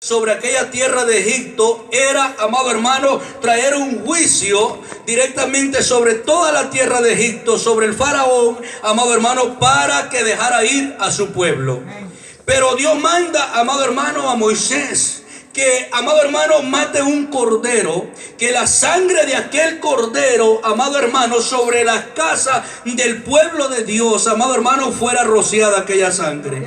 sobre aquella tierra de Egipto era, amado hermano, traer un juicio directamente sobre toda la tierra de Egipto, sobre el faraón, amado hermano, para que dejara ir a su pueblo. Pero Dios manda, amado hermano, a Moisés que, amado hermano, mate un cordero, que la sangre de aquel cordero, amado hermano, sobre las casas del pueblo de Dios, amado hermano, fuera rociada aquella sangre.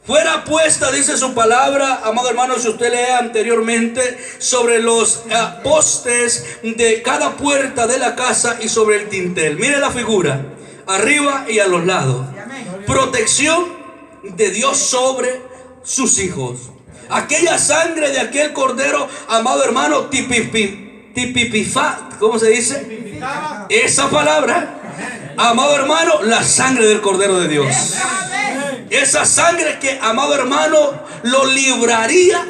Fuera puesta, dice su palabra, amado hermano, si usted lee anteriormente, sobre los postes de cada puerta de la casa y sobre el dintel. Mire la figura, arriba y a los lados. Protección de Dios sobre sus hijos. Aquella sangre de aquel cordero, amado hermano, ¿cómo se dice? Esa palabra, amado hermano, la sangre del cordero de Dios. Esa sangre que, amado hermano, lo libraría,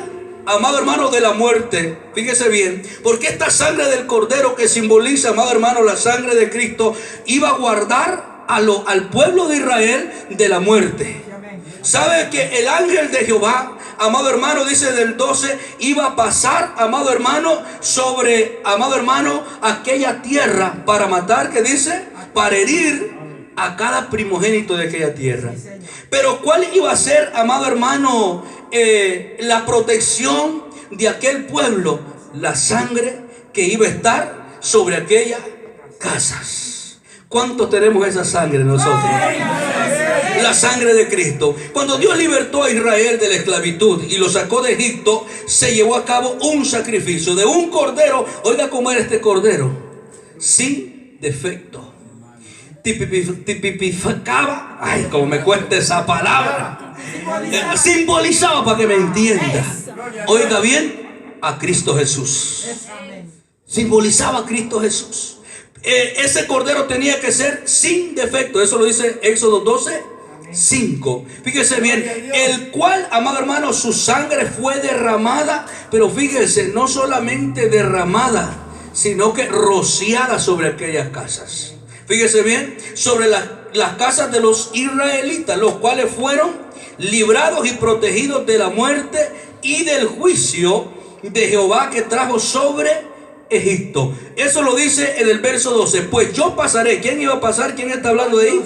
amado hermano, de la muerte. Fíjese bien, porque esta sangre del cordero que simboliza, amado hermano, la sangre de Cristo, iba a guardar al pueblo de Israel de la muerte. ¿Sabe que el ángel de Jehová, amado hermano, dice del 12, iba a pasar, amado hermano, sobre, amado hermano, aquella tierra para matar, ¿qué dice? Para herir a cada primogénito de aquella tierra. Pero ¿cuál iba a ser, amado hermano, la protección de aquel pueblo? La sangre que iba a estar sobre aquellas casas. ¿Cuántos tenemos esa sangre nosotros? La sangre de Cristo. Cuando Dios libertó a Israel de la esclavitud y lo sacó de Egipto, se llevó a cabo un sacrificio de un cordero. Oiga cómo era este cordero: sin defecto. Tipificaba, ay, como me cuesta esa palabra, simbolizaba, para que me entienda, oiga bien, a Cristo Jesús. Simbolizaba a Cristo Jesús. Ese cordero tenía que ser sin defecto. Eso lo dice Éxodo 12:5. Fíjese bien, el cual, amado hermano, su sangre fue derramada, pero fíjese, no solamente derramada, sino que rociada sobre aquellas casas. Fíjese bien, sobre las casas de los israelitas, los cuales fueron librados y protegidos de la muerte y del juicio de Jehová que trajo sobre Egipto. Eso lo dice en el verso 12. Pues yo pasaré. ¿Quién iba a pasar? ¿Quién está hablando de ahí?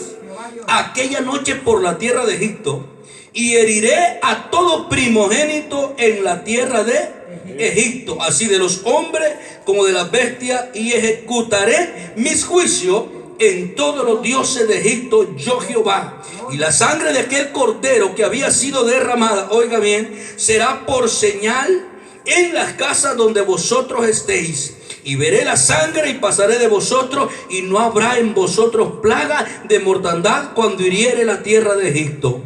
Aquella noche por la tierra de Egipto, y heriré a todo primogénito en la tierra de Egipto, así de los hombres como de las bestias, y ejecutaré mis juicios en todos los dioses de Egipto, yo Jehová. Y la sangre de aquel cordero que había sido derramada, oiga bien, será por señal en las casas donde vosotros estéis. Y veré la sangre y pasaré de vosotros, y no habrá en vosotros plaga de mortandad cuando hiriere la tierra de Egipto.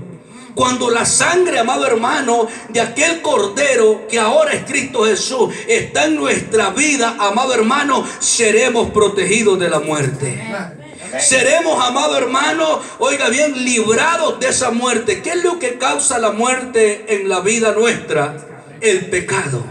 Cuando la sangre, amado hermano, de aquel cordero que ahora es Cristo Jesús está en nuestra vida, amado hermano, seremos protegidos de la muerte. Seremos, amado hermano, oiga bien, librados de esa muerte. ¿Qué es lo que causa la muerte en la vida nuestra? El pecado.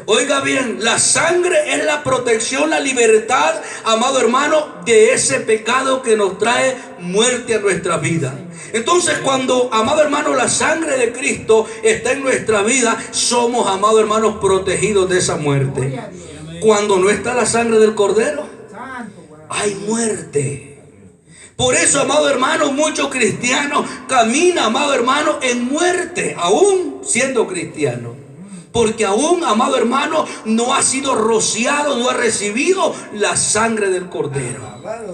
Oiga bien, la sangre es la protección, la libertad, amado hermano, de ese pecado que nos trae muerte a nuestra vida. Entonces, cuando, amado hermano, la sangre de Cristo está en nuestra vida, somos, amado hermano, protegidos de esa muerte. Cuando no está la sangre del cordero, hay muerte. Por eso, amado hermano, muchos cristianos caminan, amado hermano, en muerte, aún siendo cristianos. Porque aún, amado hermano, no ha sido rociado, no ha recibido la sangre del cordero.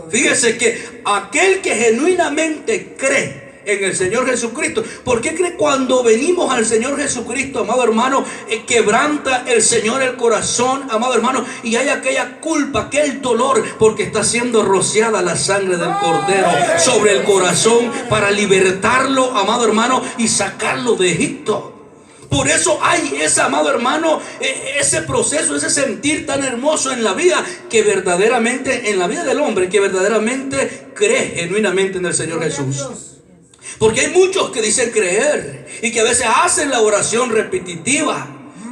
Fíjese que aquel que genuinamente cree en el Señor Jesucristo, ¿por qué cree? Cuando venimos al Señor Jesucristo, amado hermano, quebranta el Señor el corazón, amado hermano, y hay aquella culpa, aquel dolor, porque está siendo rociada la sangre del cordero sobre el corazón para libertarlo, amado hermano, y sacarlo de Egipto. Por eso hay ese, amado hermano, ese proceso, ese sentir tan hermoso en la vida, que verdaderamente, en la vida del hombre, que verdaderamente cree genuinamente en el Señor Jesús. Porque hay muchos que dicen creer y que a veces hacen la oración repetitiva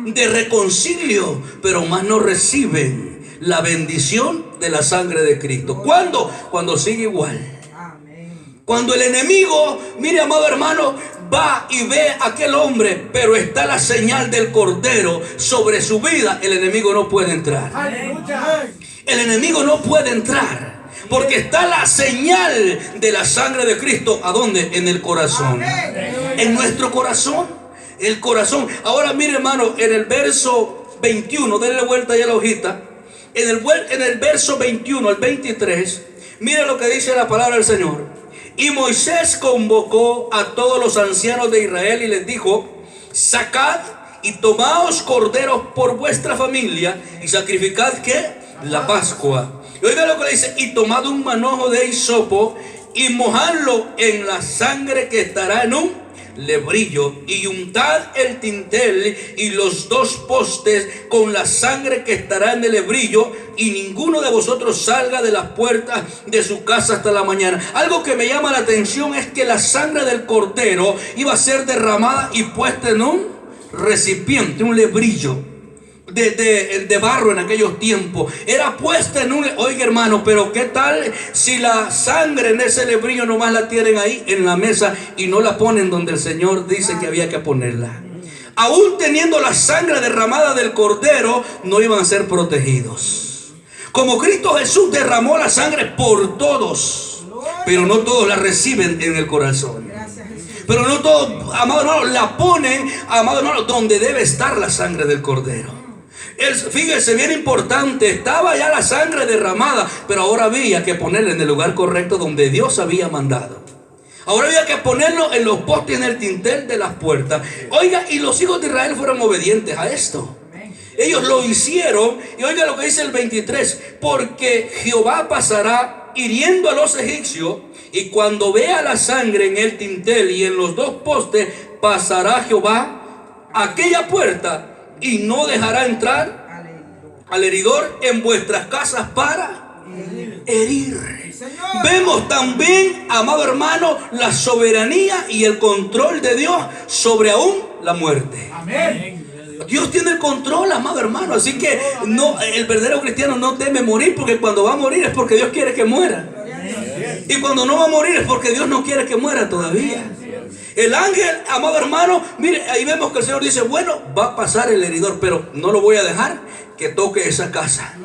de reconcilio, pero más no reciben la bendición de la sangre de Cristo. ¿Cuándo? Cuando sigue igual. Cuando el enemigo, mire amado hermano, va y ve a aquel hombre, pero está la señal del Cordero sobre su vida, el enemigo no puede entrar. El enemigo no puede entrar, porque está la señal de la sangre de Cristo. ¿A dónde? En el corazón. En nuestro corazón. El corazón. Ahora mire hermano, en el verso 21, denle vuelta ya a la hojita. En el verso 21 al 23, mire lo que dice la palabra del Señor. Y Moisés convocó a todos los ancianos de Israel y les dijo: sacad y tomaos corderos por vuestra familia y sacrificad, ¿qué? La Pascua. Y oiga lo que le dice: y tomad un manojo de hisopo y mojadlo en la sangre que estará en un lebrillo, y untad el dintel y los dos postes con la sangre que estará en el lebrillo, y ninguno de vosotros salga de las puertas de su casa hasta la mañana. Algo que me llama la atención es que la sangre del cordero iba a ser derramada y puesta en un recipiente, un lebrillo de barro en aquellos tiempos. Era puesta en un... Oiga hermano, pero ¿qué tal si la sangre en ese lebrillo nomás la tienen ahí en la mesa y no la ponen donde el Señor dice que había que ponerla? Aún teniendo la sangre derramada del cordero, no iban a ser protegidos. Como Cristo Jesús derramó la sangre por todos, pero no todos la reciben en el corazón. Pero no todos, amado hermano, la ponen, amado hermano, donde debe estar la sangre del cordero. Fíjese, bien importante, estaba ya la sangre derramada, pero ahora había que ponerla en el lugar correcto donde Dios había mandado. Ahora había que ponerlo en los postes, en el dintel de las puertas. Oiga, y los hijos de Israel fueron obedientes a esto. Ellos lo hicieron, y oiga lo que dice el 23: porque Jehová pasará hiriendo a los egipcios, y cuando vea la sangre en el dintel y en los dos postes, pasará Jehová a aquella puerta y no dejará entrar al heridor en vuestras casas para herir. Vemos también, amado hermano, la soberanía y el control de Dios sobre aún la muerte. Amén. Dios tiene el control, amado hermano. Así que no, el verdadero cristiano no teme morir, porque cuando va a morir es porque Dios quiere que muera. Y cuando no va a morir es porque Dios no quiere que muera todavía. El ángel, amado hermano, mire, ahí vemos que el Señor dice: bueno, va a pasar el heridor, pero no lo voy a dejar que toque esa casa,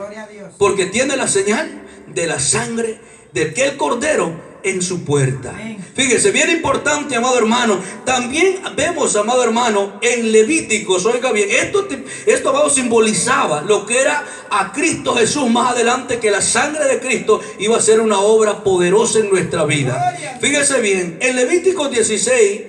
porque tiene la señal de la sangre de aquel cordero en su puerta. Fíjese, bien importante, amado hermano. También vemos, amado hermano, en Levíticos, oiga bien, esto amado, simbolizaba lo que era a Cristo Jesús más adelante, que la sangre de Cristo iba a ser una obra poderosa en nuestra vida. Fíjese bien, en Levíticos 16,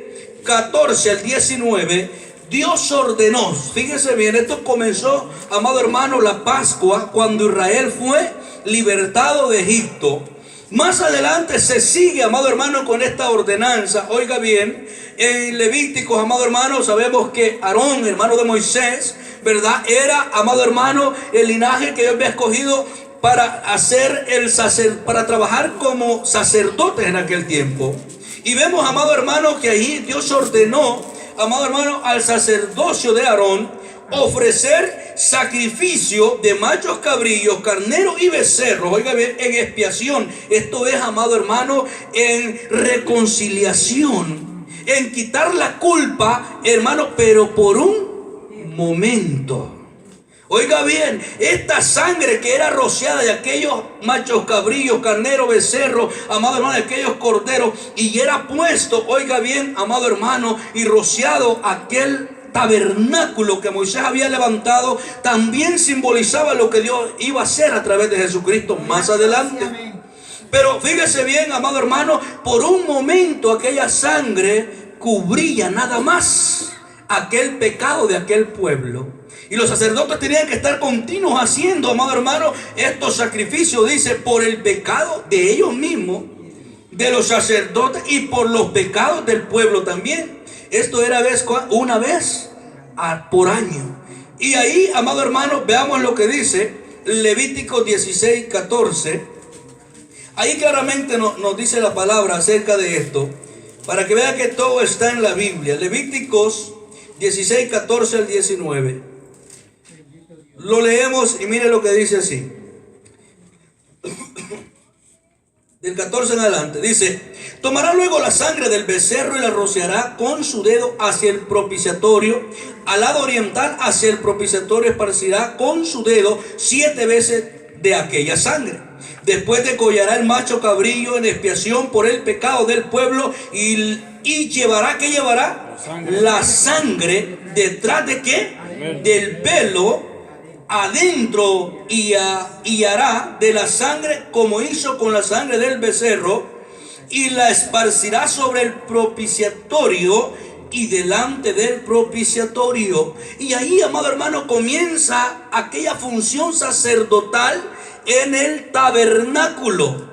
14 al 19, Dios ordenó, fíjese bien, esto comenzó, amado hermano, la Pascua, cuando Israel fue libertado de Egipto. Más adelante se sigue, amado hermano, con esta ordenanza. Oiga bien, en Levíticos, amado hermano, sabemos que Aarón, hermano de Moisés, ¿verdad? Era, amado hermano, el linaje que Dios había escogido para para trabajar como sacerdotes en aquel tiempo. Y vemos, amado hermano, que ahí Dios ordenó, amado hermano, al sacerdocio de Aarón ofrecer sacrificio de machos cabrillos, carneros y becerros, oiga bien, en expiación. Esto es, amado hermano, en reconciliación, en quitar la culpa, hermano, pero por un momento. Oiga bien, esta sangre que era rociada de aquellos machos cabrillos, carneros, becerros, amado hermano, de aquellos corderos, y era puesto, oiga bien, amado hermano, y rociado aquel tabernáculo que Moisés había levantado, también simbolizaba lo que Dios iba a hacer a través de Jesucristo más adelante. Pero fíjese bien, amado hermano, por un momento aquella sangre cubría nada más aquel pecado de aquel pueblo. Y los sacerdotes tenían que estar continuos haciendo, amado hermano, estos sacrificios, dice, por el pecado de ellos mismos, de los sacerdotes, y por los pecados del pueblo también. Esto era una vez por año. Y ahí, amado hermano, veamos lo que dice Levítico 16, 14. Ahí claramente nos dice la palabra acerca de esto, para que vea que todo está en la Biblia. Levíticos 16, 14 al 19. Lo leemos y mire lo que dice así. del 14 en adelante, dice: tomará luego la sangre del becerro y la rociará con su dedo hacia el propiciatorio. Al lado oriental, hacia el propiciatorio, esparcirá con su dedo 7 veces de aquella sangre. Después degollará el macho cabrillo en expiación por el pecado del pueblo y llevará, ¿qué llevará? La sangre detrás de ¿qué? Del velo adentro, y hará de la sangre como hizo con la sangre del becerro, y la esparcirá sobre el propiciatorio y delante del propiciatorio. Y ahí, amado hermano, comienza aquella función sacerdotal en el tabernáculo.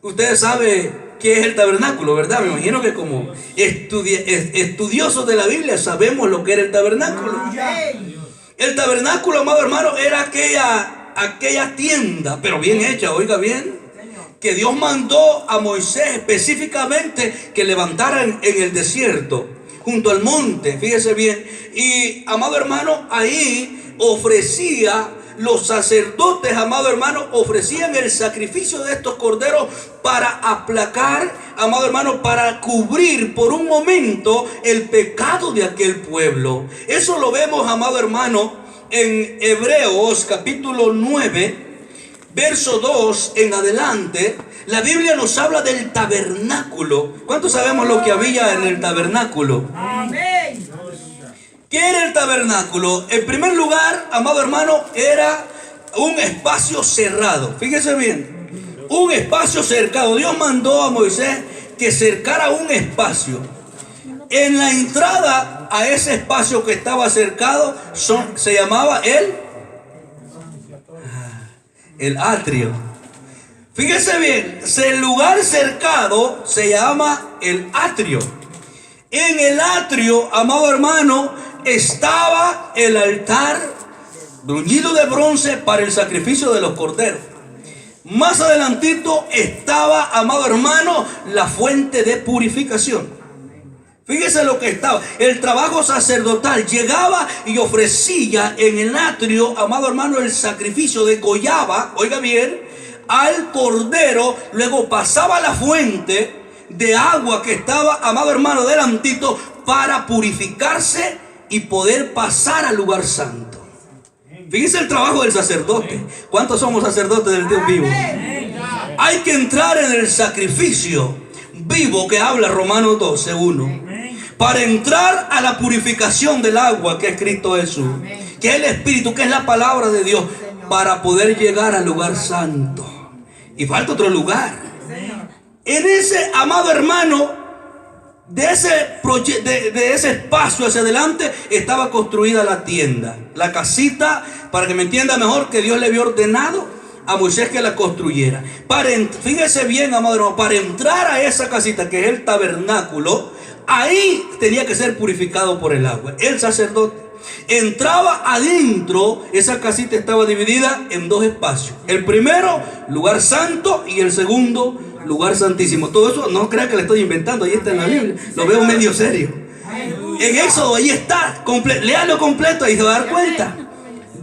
Ustedes saben qué es el tabernáculo, ¿verdad? Me imagino que como estudiosos de la Biblia sabemos lo que era el tabernáculo. El tabernáculo, amado hermano, era aquella tienda, pero bien hecha, oiga bien, que Dios mandó a Moisés específicamente que levantara en el desierto, junto al monte, fíjese bien. Y, amado hermano, ahí ofrecía, los sacerdotes, amado hermano, ofrecían el sacrificio de estos corderos para aplacar, amado hermano, para cubrir por un momento el pecado de aquel pueblo. Eso lo vemos, amado hermano, en Hebreos capítulo 9, verso 2 en adelante. La Biblia nos habla del tabernáculo. ¿Cuántos sabemos lo que había en el tabernáculo? Amén. ¿Qué era el tabernáculo? En primer lugar, amado hermano, era un espacio cerrado. Fíjese bien, un espacio cercado. Dios mandó a Moisés que cercara un espacio. En la entrada a ese espacio que estaba cercado se llamaba el atrio. Fíjese bien, el lugar cercado se llama el atrio. En el atrio, amado hermano, estaba el altar bruñido de bronce para el sacrificio de los corderos. Más adelantito estaba, amado hermano, la fuente de purificación. Fíjese lo que estaba. El trabajo sacerdotal llegaba y ofrecía en el atrio, amado hermano, el sacrificio, degollaba, oiga bien, al cordero, luego pasaba a la fuente de agua que estaba, amado hermano, delantito, para purificarse y poder pasar al lugar santo. Fíjese el trabajo del sacerdote. ¿Cuántos somos sacerdotes del Dios vivo? Hay que entrar en el sacrificio vivo que habla Romanos 12:1, para entrar a la purificación del agua que es Cristo Jesús, que es el Espíritu, que es la palabra de Dios, para poder llegar al lugar santo. Y falta otro lugar. En ese, amado hermano, de ese espacio hacia adelante estaba construida la tienda, la casita, para que me entienda mejor, que Dios le había ordenado a Moisés que la construyera. Fíjese bien, amado hermano, para entrar a esa casita que es el tabernáculo, ahí tenía que ser purificado por el agua. El sacerdote entraba adentro. Esa casita estaba dividida en 2 espacios. El primero, lugar santo, y el segundo, lugar santísimo. Todo eso no crea que le estoy inventando, ahí está en la Biblia. Lo veo medio serio. En Éxodo, ahí está. Léalo completo y se va a dar cuenta.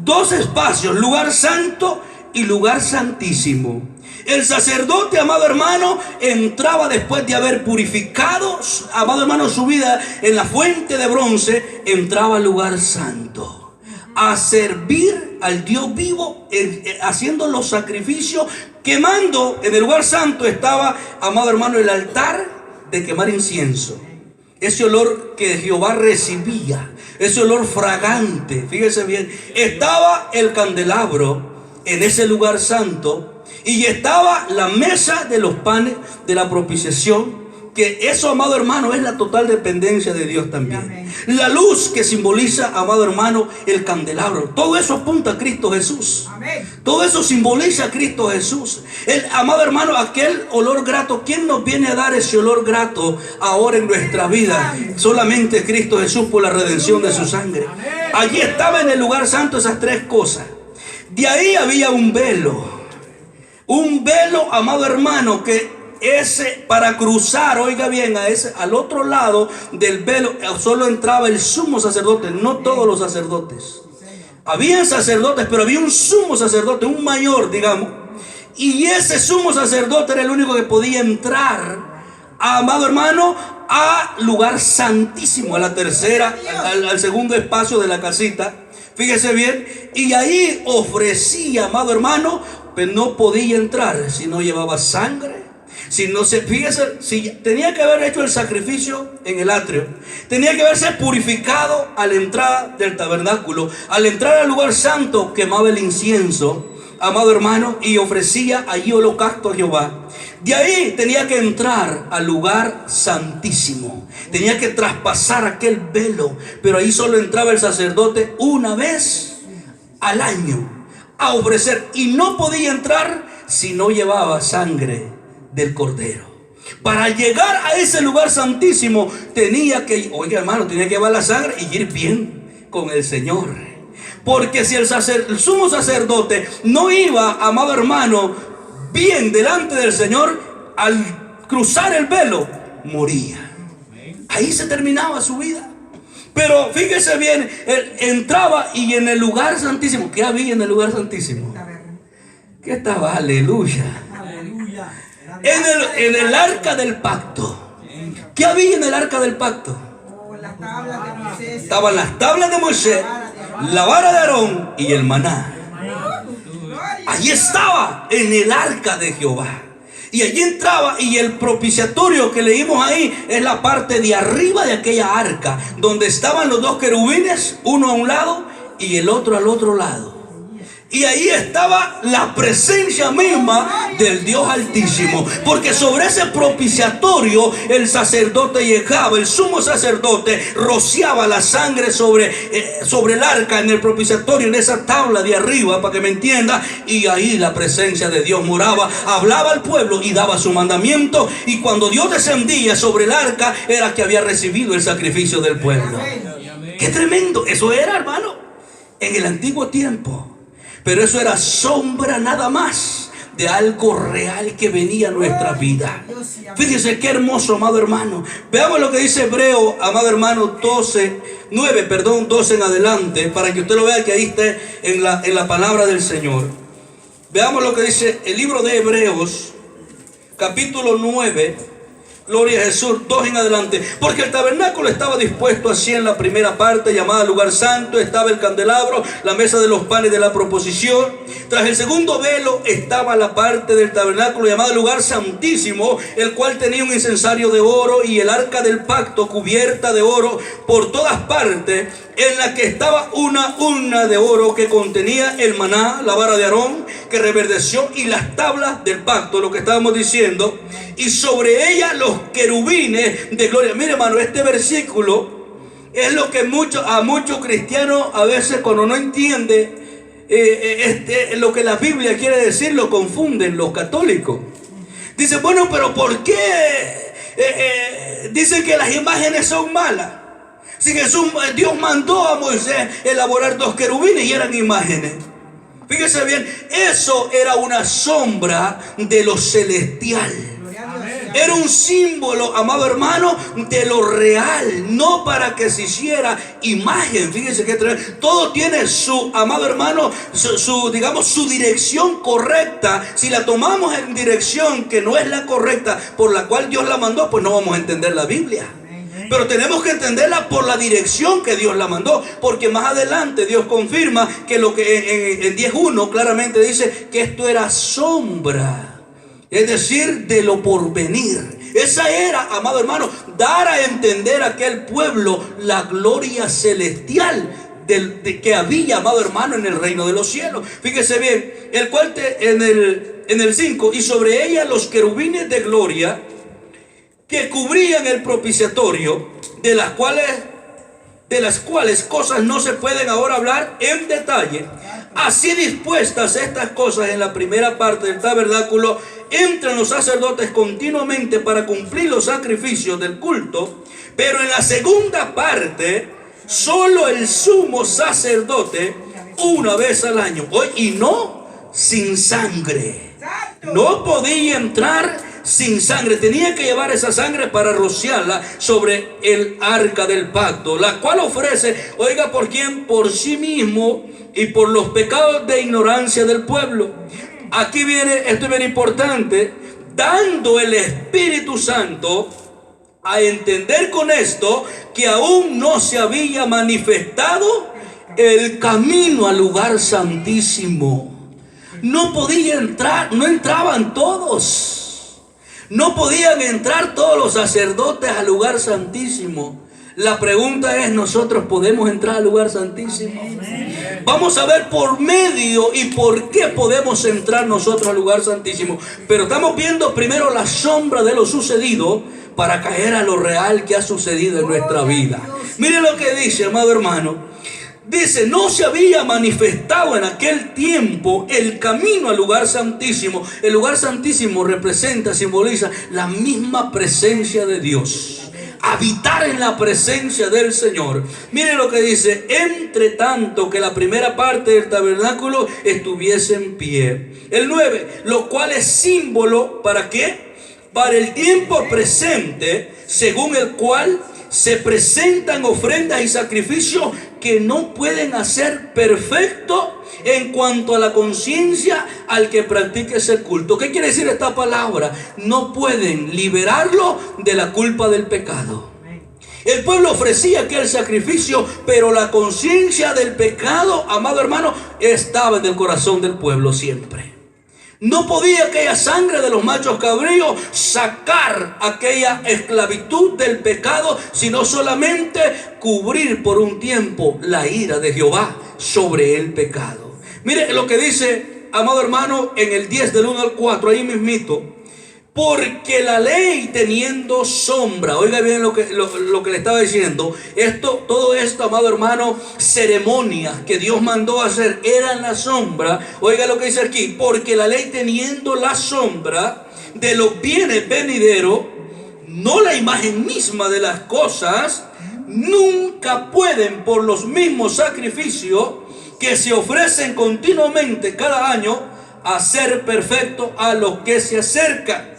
2 espacios, lugar santo y lugar santísimo. El sacerdote, amado hermano, entraba después de haber purificado, amado hermano, su vida en la fuente de bronce, entraba al lugar santo a servir al Dios vivo, haciendo los sacrificios, quemando. En el lugar santo estaba, amado hermano, el altar de quemar incienso. Ese olor que Jehová recibía, ese olor fragante, fíjese bien. Estaba el candelabro en ese lugar santo, y estaba la mesa de los panes de la propiciación, que eso, amado hermano, es la total dependencia de Dios también. Amén. La luz que simboliza, amado hermano, el candelabro. Todo eso apunta a Cristo Jesús. Amén. Todo eso simboliza a Cristo Jesús. Amado hermano, aquel olor grato. ¿Quién nos viene a dar ese olor grato ahora en nuestra vida? Solamente Cristo Jesús, por la redención de su sangre. Allí estaba en el lugar santo esas 3 cosas. De ahí había un velo. Un velo, amado hermano, que para cruzar, oiga bien, al otro lado del velo solo entraba el sumo sacerdote, no todos los sacerdotes. Habían sacerdotes, pero había un sumo sacerdote, un mayor, digamos. Y ese sumo sacerdote era el único que podía entrar, amado hermano, al lugar santísimo, a la tercera, al segundo espacio de la casita. Fíjese bien, y ahí ofrecía, amado hermano, pero no podía entrar si no llevaba sangre. Si no se, fíjese, si tenía que haber hecho el sacrificio en el atrio, tenía que haberse purificado a la entrada del tabernáculo, al entrar al lugar santo, quemaba el incienso, amado hermano, y ofrecía allí holocausto a Jehová. De ahí tenía que entrar al lugar santísimo, tenía que traspasar aquel velo, pero ahí solo entraba el sacerdote una vez al año a ofrecer, y no podía entrar si no llevaba sangre del cordero. Para llegar a ese lugar santísimo tenía que, oiga hermano, tenía que llevar la sangre y ir bien con el Señor. Porque si el sumo sacerdote no iba, amado hermano, bien delante del Señor, al cruzar el velo, moría. Ahí se terminaba su vida. Pero fíjese bien, él entraba y en el lugar santísimo, ¿qué había en el lugar santísimo? ¿Qué estaba? Aleluya. En el arca del pacto. ¿Qué había en el arca del pacto? Estaban las tablas de Moisés, la vara de Aarón y el maná. Allí estaba, en el arca de Jehová. Y allí entraba, y el propiciatorio que leímos ahí es la parte de arriba de aquella arca, donde estaban los dos querubines, uno a un lado y el otro al otro lado. Y ahí estaba la presencia misma del Dios Altísimo. Porque sobre ese propiciatorio el sacerdote llegaba, el sumo sacerdote rociaba la sangre sobre el arca, en el propiciatorio, en esa tabla de arriba, para que me entienda. Y ahí la presencia de Dios moraba, hablaba al pueblo y daba su mandamiento. Y cuando Dios descendía sobre el arca, era que había recibido el sacrificio del pueblo. ¡Qué tremendo! Eso era, hermano, en el antiguo tiempo. Pero eso era sombra nada más de algo real que venía a nuestra vida. Fíjese qué hermoso, amado hermano. Veamos lo que dice Hebreo, amado hermano, 12 en adelante, para que usted lo vea que ahí está en la palabra del Señor. Veamos lo que dice el libro de Hebreos, capítulo 9. Gloria a Jesús, 2 en adelante. Porque el tabernáculo estaba dispuesto así en la primera parte, llamada lugar santo. Estaba el candelabro, la mesa de los panes de la proposición. Tras el segundo velo estaba la parte del tabernáculo llamada lugar santísimo, el cual tenía un incensario de oro y el arca del pacto cubierta de oro por todas partes, en la que estaba una urna de oro que contenía el maná, la vara de Aarón que reverdeció, y las tablas del pacto, lo que estábamos diciendo, y sobre ella los querubines de gloria. Mire, hermano, este versículo es lo que a muchos cristianos a veces, cuando no entiende lo que la Biblia quiere decir, lo confunden los católicos. Dice, bueno, pero ¿por qué dicen que las imágenes son malas? Si Dios mandó a Moisés elaborar 2 querubines y eran imágenes. Fíjese bien, eso era una sombra de lo celestial. Era un símbolo, amado hermano, de lo real, no para que se hiciera imagen. Fíjense que todo tiene su, amado hermano, su dirección correcta. Si la tomamos en dirección que no es la correcta, por la cual Dios la mandó, pues no vamos a entender la Biblia. Pero tenemos que entenderla por la dirección que Dios la mandó, porque más adelante Dios confirma que lo que en 10:1 claramente dice que esto era sombra, es decir, de lo porvenir. Esa era, amado hermano, dar a entender a aquel pueblo la gloria celestial de que había, amado hermano, en el reino de los cielos. Fíjese bien, el cual en el 5, y sobre ella los querubines de gloria que cubrían el propiciatorio, de las cuales cosas no se pueden ahora hablar en detalle. Así dispuestas estas cosas en la primera parte del tabernáculo, entran los sacerdotes continuamente para cumplir los sacrificios del culto, pero en la segunda parte, solo el sumo sacerdote una vez al año, y no sin sangre. No podía entrar sin sangre, tenía que llevar esa sangre para rociarla sobre el arca del pacto, la cual ofrece, oiga, ¿por quién? Por sí mismo y por los pecados de ignorancia del pueblo. Aquí viene, esto es bien importante, dando el Espíritu Santo a entender con esto que aún no se había manifestado el camino al lugar santísimo. No podía entrar, no entraban todos. No podían entrar todos los sacerdotes al lugar santísimo. La pregunta es, ¿nosotros podemos entrar al lugar santísimo? Vamos a ver por medio y por qué podemos entrar nosotros al lugar santísimo. Pero estamos viendo primero la sombra de lo sucedido para caer a lo real que ha sucedido en nuestra vida. Mire lo que dice, amado hermano. Dice, no se había manifestado en aquel tiempo el camino al lugar santísimo. El lugar santísimo representa, simboliza la misma presencia de Dios. Habitar en la presencia del Señor. Mire lo que dice, entre tanto que la primera parte del tabernáculo estuviese en pie. El 9, lo cual es símbolo, ¿para qué? Para el tiempo presente, según el cual se presentan ofrendas y sacrificios que no pueden hacer perfecto en cuanto a la conciencia al que practique ese culto. ¿Qué quiere decir esta palabra? No pueden liberarlo de la culpa del pecado. El pueblo ofrecía aquel sacrificio, pero la conciencia del pecado, amado hermano, estaba en el corazón del pueblo siempre. No podía aquella sangre de los machos cabríos sacar aquella esclavitud del pecado, sino solamente cubrir por un tiempo la ira de Jehová sobre el pecado. Mire lo que dice, amado hermano, en el 10 del 1 al 4, ahí mismito. Porque la ley teniendo sombra, oiga bien lo que le estaba diciendo, todo esto, amado hermano, ceremonias que Dios mandó hacer eran la sombra. Oiga lo que dice aquí, porque la ley teniendo la sombra de los bienes venideros, no la imagen misma de las cosas, nunca pueden por los mismos sacrificios que se ofrecen continuamente cada año hacer perfecto a los que se acercan.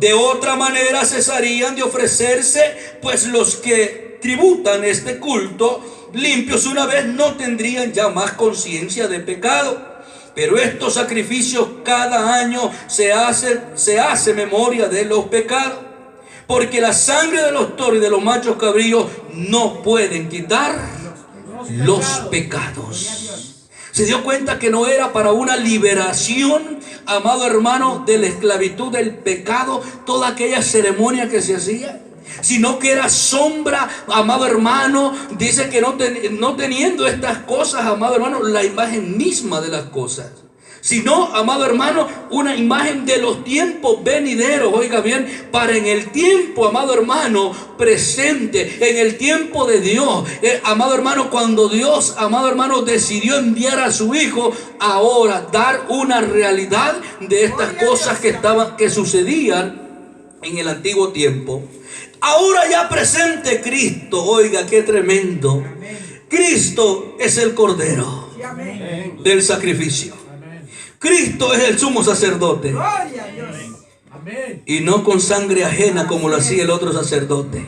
De otra manera cesarían de ofrecerse, pues los que tributan este culto limpios una vez no tendrían ya más conciencia de pecado. Pero estos sacrificios cada año se hace memoria de los pecados, porque la sangre de los toros y de los machos cabríos no pueden quitar los pecados. Se dio cuenta que no era para una liberación, amado hermano, de la esclavitud del pecado, toda aquella ceremonia que se hacía, sino que era sombra, amado hermano. Dice que no teniendo estas cosas, amado hermano, la imagen misma de las cosas, sino, amado hermano, una imagen de los tiempos venideros. Oiga bien, para en el tiempo, amado hermano, presente, en el tiempo de Dios, amado hermano, cuando Dios, amado hermano, decidió enviar a su Hijo, ahora dar una realidad de estas cosas que sucedían en el antiguo tiempo. Ahora ya presente Cristo, oiga qué tremendo. Cristo es el Cordero del sacrificio. Cristo es el sumo sacerdote. Y no con sangre ajena como lo hacía el otro sacerdote.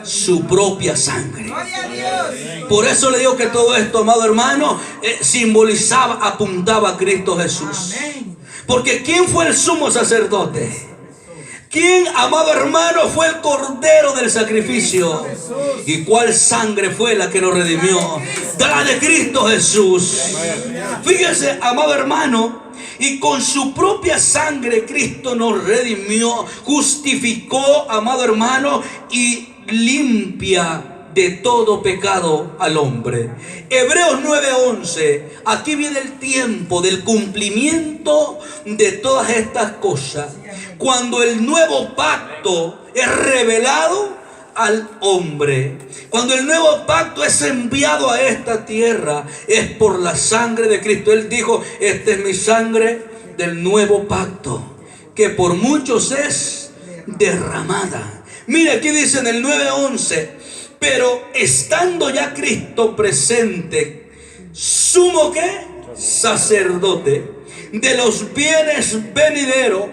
Su propia sangre. Por eso le digo que todo esto, amado hermano, simbolizaba, apuntaba a Cristo Jesús. Porque ¿quién fue el sumo sacerdote? ¿Quién, amado hermano, fue el Cordero del sacrificio? ¿Y cuál sangre fue la que nos redimió? La de Cristo Jesús. Fíjese, amado hermano, y con su propia sangre Cristo nos redimió, justificó, amado hermano, y limpia de todo pecado al hombre. Hebreos 9:11. Aquí viene el tiempo del cumplimiento de todas estas cosas, cuando el nuevo pacto es revelado al hombre. Cuando el nuevo pacto es enviado a esta tierra, es por la sangre de Cristo. Él dijo, esta es mi sangre del nuevo pacto, que por muchos es derramada. Mira, aquí dice en el 9:11, pero estando ya Cristo presente, sumo ¿qué? Sacerdote de los bienes venideros,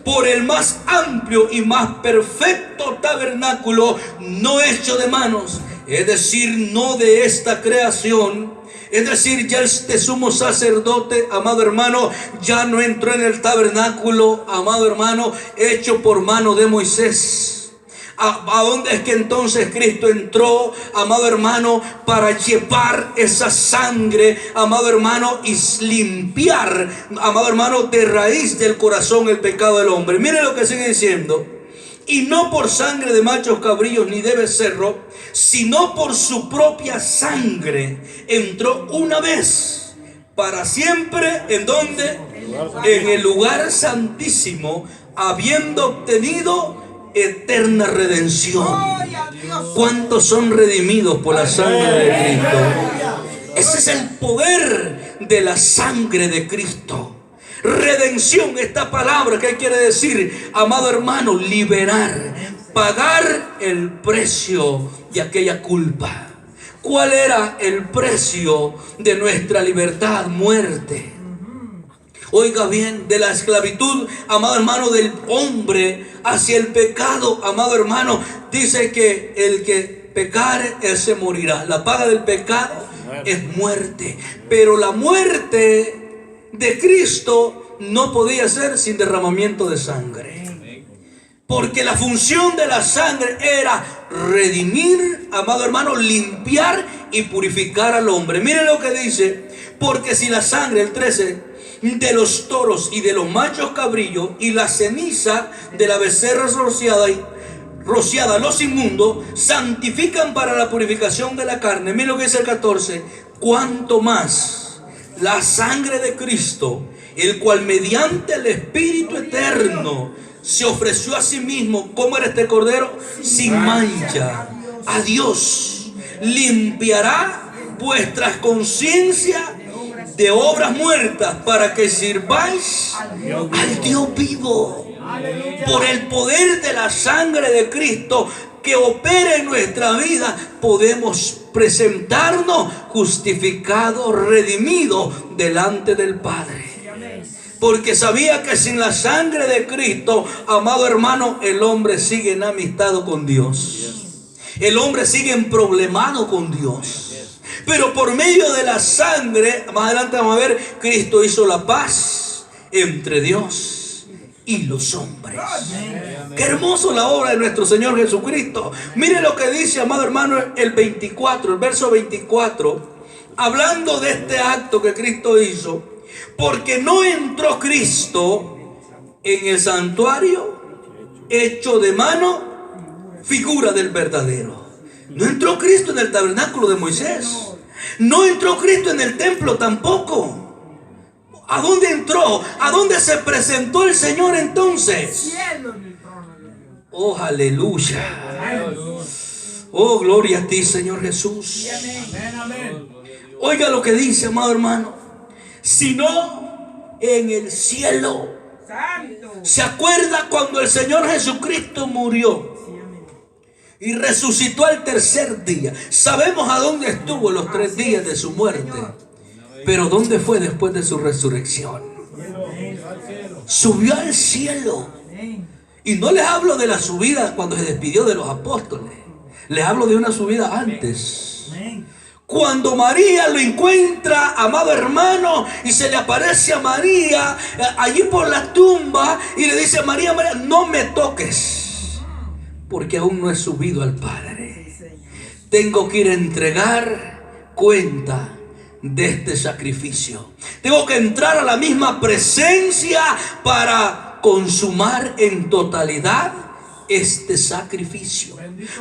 por el más amplio y más perfecto tabernáculo, no hecho de manos, es decir, no de esta creación, Es decir, ya este sumo sacerdote, amado hermano, ya no entró en el tabernáculo, amado hermano, hecho por mano de Moisés. ¿A dónde es que entonces Cristo entró, amado hermano, para llevar esa sangre, amado hermano, y limpiar, amado hermano, de raíz del corazón el pecado del hombre? Mire lo que sigue diciendo. Y no por sangre de machos cabrillos ni de becerro, sino por su propia sangre entró una vez para siempre. ¿En dónde? En el lugar santísimo, habiendo obtenido eterna redención. ¿Cuántos son redimidos por la sangre de Cristo? Ese es el poder de la sangre de Cristo. Redención, esta palabra, ¿qué quiere decir? Amado hermano, liberar, pagar el precio de aquella culpa. ¿Cuál era el precio de nuestra libertad? Muerte. Oiga bien, de la esclavitud, amado hermano, del hombre hacia el pecado, amado hermano, dice que el que pecare, ese morirá. La paga del pecado es muerte. Pero la muerte de Cristo no podía ser sin derramamiento de sangre. Porque la función de la sangre era redimir, amado hermano, limpiar y purificar al hombre. Mire lo que dice: porque si la sangre, el 13, de los toros y de los machos cabrillos y la ceniza de la becerra rociada los inmundos santifican para la purificación de la carne. Mira lo que dice el 14: cuanto más la sangre de Cristo, el cual mediante el Espíritu eterno se ofreció a sí mismo, ¿cómo era este cordero? Sin mancha, a Dios, limpiará vuestras conciencias de obras muertas para que sirváis al Dios vivo. Por el poder de la sangre de Cristo que opera en nuestra vida, podemos presentarnos justificados, redimidos delante del Padre. Porque sabía que sin la sangre de Cristo, amado hermano, el hombre sigue enemistado con Dios. El hombre sigue emproblemado con Dios. Pero por medio de la sangre, más adelante vamos a ver, Cristo hizo la paz entre Dios y los hombres. Qué hermoso la obra de nuestro Señor Jesucristo. Mire lo que dice, amado hermano, el verso 24, hablando de este acto que Cristo hizo. Porque no entró Cristo en el santuario hecho de mano, figura del verdadero. No entró Cristo en el tabernáculo de Moisés. No entró Cristo en el templo tampoco. ¿A dónde entró? ¿A dónde se presentó el Señor entonces? Oh, aleluya. Oh, gloria a ti, Señor Jesús. Oiga lo que dice, amado hermano: sino en el cielo. ¿Se acuerda cuando el Señor Jesucristo murió y resucitó al tercer día? Sabemos a dónde estuvo los 3 días de su muerte, pero ¿dónde fue después de su resurrección? Subió al cielo. Y no les hablo de la subida cuando se despidió de los apóstoles, les hablo de una subida antes. Cuando María lo encuentra, amado hermano, y se le aparece a María allí por la tumba y le dice: María, María, no me toques, porque aún no he subido al Padre. Tengo que ir a entregar cuenta de este sacrificio. Tengo que entrar a la misma presencia para consumar en totalidad este sacrificio.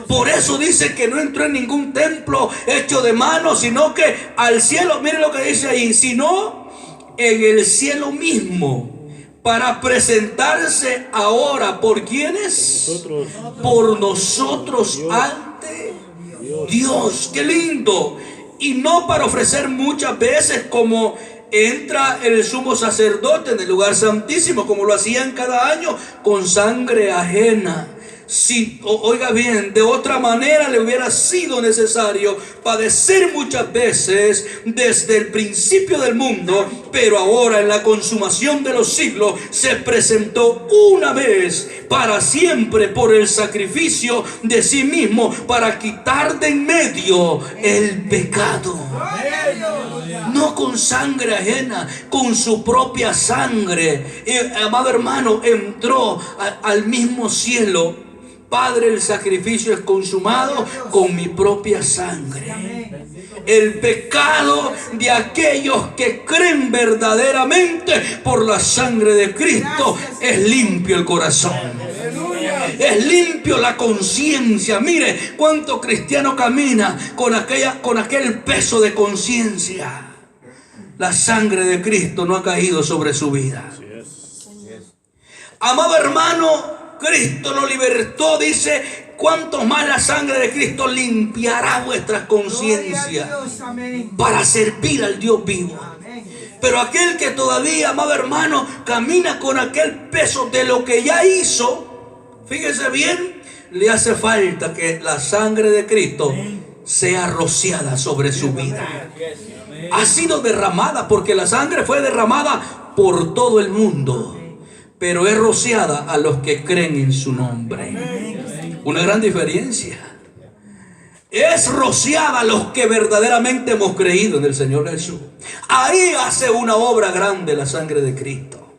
Por eso dice que no entró en ningún templo hecho de mano, sino que al cielo. Mire lo que dice ahí: sino en el cielo mismo, para presentarse ahora ¿por quiénes? Por nosotros ante Dios. Qué lindo. Y no para ofrecer muchas veces como entra el sumo sacerdote en el lugar santísimo, como lo hacían cada año, con sangre ajena, Si, oiga bien, de otra manera le hubiera sido necesario padecer muchas veces desde el principio del mundo, pero ahora en la consumación de los siglos se presentó una vez para siempre por el sacrificio de sí mismo para quitar de en medio el pecado. No con sangre ajena, con su propia sangre. Amado hermano, entró al mismo cielo. Padre, el sacrificio es consumado con mi propia sangre. El pecado de aquellos que creen verdaderamente por la sangre de Cristo es limpio el corazón. Es limpio la conciencia. Mire cuánto cristiano camina con aquel peso de conciencia. La sangre de Cristo no ha caído sobre su vida. Amado hermano, Cristo nos libertó, dice, cuanto más la sangre de Cristo limpiará vuestras conciencias para servir al Dios vivo. Pero aquel que todavía, amado hermano, camina con aquel peso de lo que ya hizo, fíjese bien, le hace falta que la sangre de Cristo sea rociada sobre su vida. Ha sido derramada porque la sangre fue derramada por todo el mundo, pero es rociada a los que creen en su nombre. Una gran diferencia. Es rociada a los que verdaderamente hemos creído en el Señor Jesús. Ahí hace una obra grande la sangre de Cristo.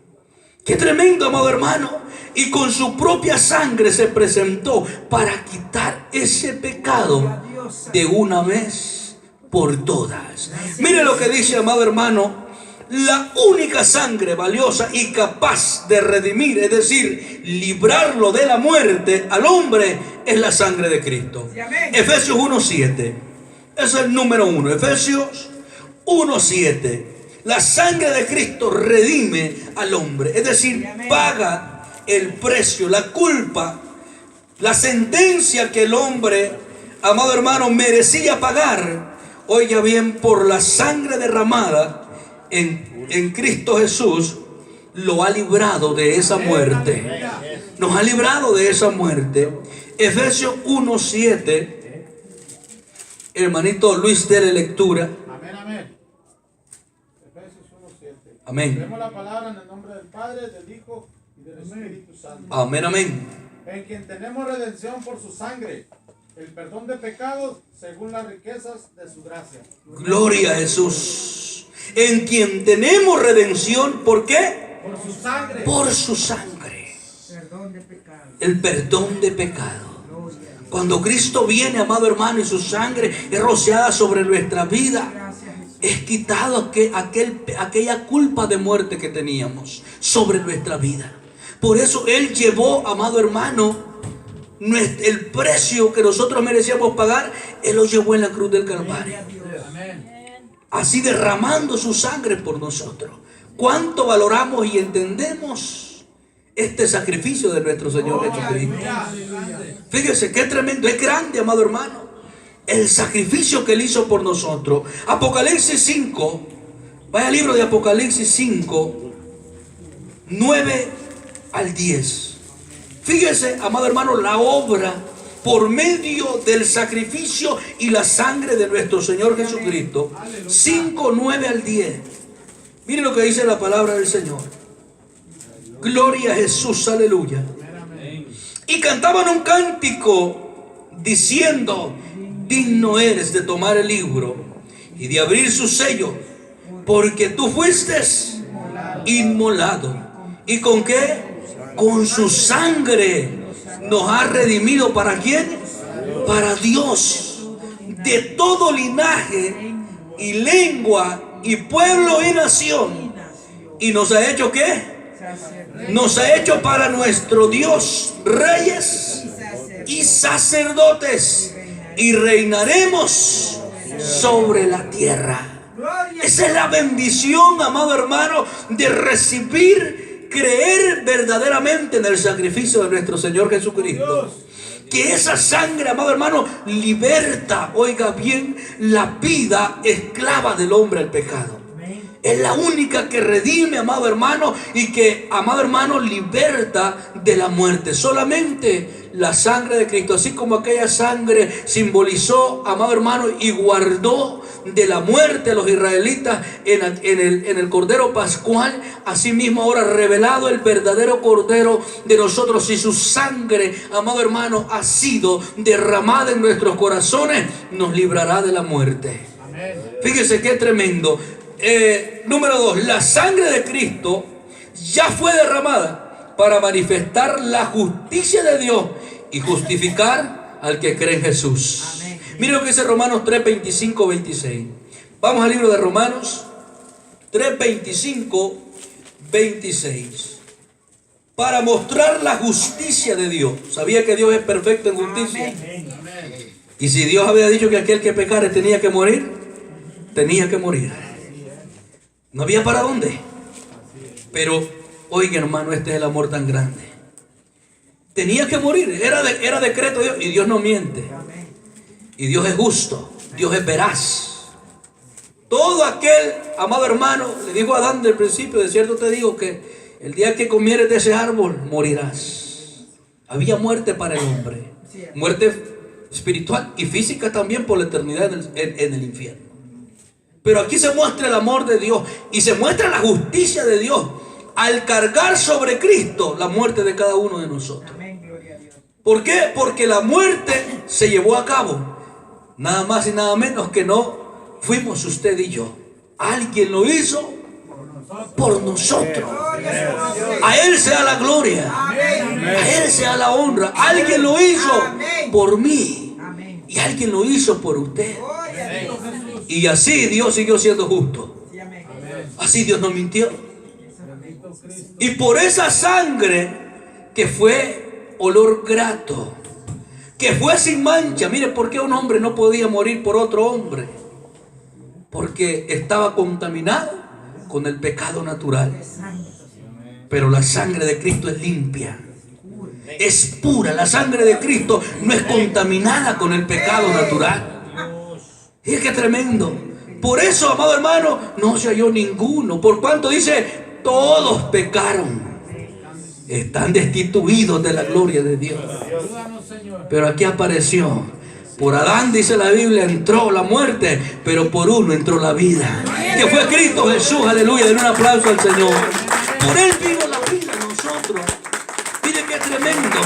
Qué tremendo, amado hermano. Y con su propia sangre se presentó para quitar ese pecado de una vez por todas. Mire lo que dice, amado hermano. La única sangre valiosa y capaz de redimir, es decir, librarlo de la muerte al hombre, es la sangre de Cristo. Efesios 1:7. Es el número 1. Efesios 1:7. La sangre de Cristo redime al hombre, es decir, paga el precio, la culpa, la sentencia que el hombre, amado hermano, merecía pagar. Oiga bien, por la sangre derramada en Cristo Jesús, lo ha librado de esa muerte. Nos ha librado de esa muerte. Efesios 1:7. Hermanito Luis, dele lectura. Amén, amén. Efesios 1:7. Amén. Leemos la palabra en el nombre del Padre, del Hijo y del Espíritu Santo. Amén, amén. En quien tenemos redención por su sangre, el perdón de pecados según las riquezas de su gracia. Gloria a Jesús. En quien tenemos redención, ¿por qué? Por su sangre. Por su sangre. Perdón de pecado. El perdón de pecado. Cuando Cristo viene, amado hermano, y su sangre es rociada sobre nuestra vida, es quitado aquella culpa de muerte que teníamos sobre nuestra vida. Por eso Él llevó, amado hermano, el precio que nosotros merecíamos pagar. Él lo llevó en la cruz del Calvario. Así derramando su sangre por nosotros. ¿Cuánto valoramos y entendemos este sacrificio de nuestro Señor Jesucristo? Fíjese qué tremendo, es grande, amado hermano, el sacrificio que Él hizo por nosotros. Apocalipsis 5, vaya al libro de Apocalipsis 5, 9 al 10. Fíjese, amado hermano, la obra por medio del sacrificio y la sangre de nuestro Señor Jesucristo. 5, 9 al 10. Miren lo que dice la palabra del Señor. Gloria a Jesús, aleluya. Y cantaban un cántico diciendo: digno eres de tomar el libro y de abrir su sello, porque tú fuiste inmolado. ¿Y con qué? Con su sangre nos ha redimido. ¿Para quién? Para Dios, de todo linaje y lengua y pueblo y nación. ¿Y nos ha hecho qué? Nos ha hecho para nuestro Dios reyes y sacerdotes, y reinaremos sobre la tierra. Esa es la bendición, amado hermano, de recibir, creer verdaderamente en el sacrificio de nuestro Señor Jesucristo. Que esa sangre, amado hermano, liberta, oiga bien, la vida esclava del hombre al pecado. Es la única que redime, amado hermano, y que, amado hermano, liberta de la muerte. Solamente la sangre de Cristo, así como aquella sangre simbolizó, amado hermano, y guardó de la muerte a los israelitas en el Cordero Pascual, asimismo ahora revelado el verdadero Cordero de nosotros, y su sangre, amado hermano, ha sido derramada en nuestros corazones, nos librará de la muerte. Fíjese qué tremendo. Número 2, la sangre de Cristo ya fue derramada para manifestar la justicia de Dios y justificar al que cree en Jesús. Amén. Mire lo que dice Romanos 3, 25, 26. Vamos al libro de Romanos 3, 25, 26. Para mostrar la justicia de Dios. ¿Sabía que Dios es perfecto en justicia? Amén. Y si Dios había dicho que aquel que pecare tenía que morir, tenía que morir. No había para dónde. Pero, oiga hermano, este es el amor tan grande. Tenía que morir. Era decreto de Dios. Y Dios no miente. Y Dios es justo. Dios es veraz. Todo aquel, amado hermano, le dijo a Adán del principio: de cierto te digo que el día que comieres de ese árbol, morirás. Había muerte para el hombre. Muerte espiritual y física también por la eternidad en el infierno. Pero aquí se muestra el amor de Dios y se muestra la justicia de Dios al cargar sobre Cristo la muerte de cada uno de nosotros. ¿Por qué? Porque la muerte se llevó a cabo. Nada más y nada menos que no fuimos usted y yo. Alguien lo hizo por nosotros. A Él sea la gloria. A Él sea la honra. Alguien lo hizo por mí. Y alguien lo hizo por usted. Y así Dios siguió siendo justo. Así Dios no mintió. Y por esa sangre que fue olor grato, que fue sin mancha. Mire, ¿por qué un hombre no podía morir por otro hombre? Porque estaba contaminado con el pecado natural. Pero la sangre de Cristo es limpia, es pura. La sangre de Cristo no es contaminada con el pecado natural. Y es que tremendo. Por eso, amado hermano, no se halló ninguno. Por cuanto dice: todos pecaron, están destituidos de la gloria de Dios. Pero aquí apareció. Por Adán, dice la Biblia, entró la muerte, pero por uno entró la vida, que fue Cristo Jesús. Aleluya. Den un aplauso al Señor. Por Él vino la vida en nosotros. Mire qué tremendo.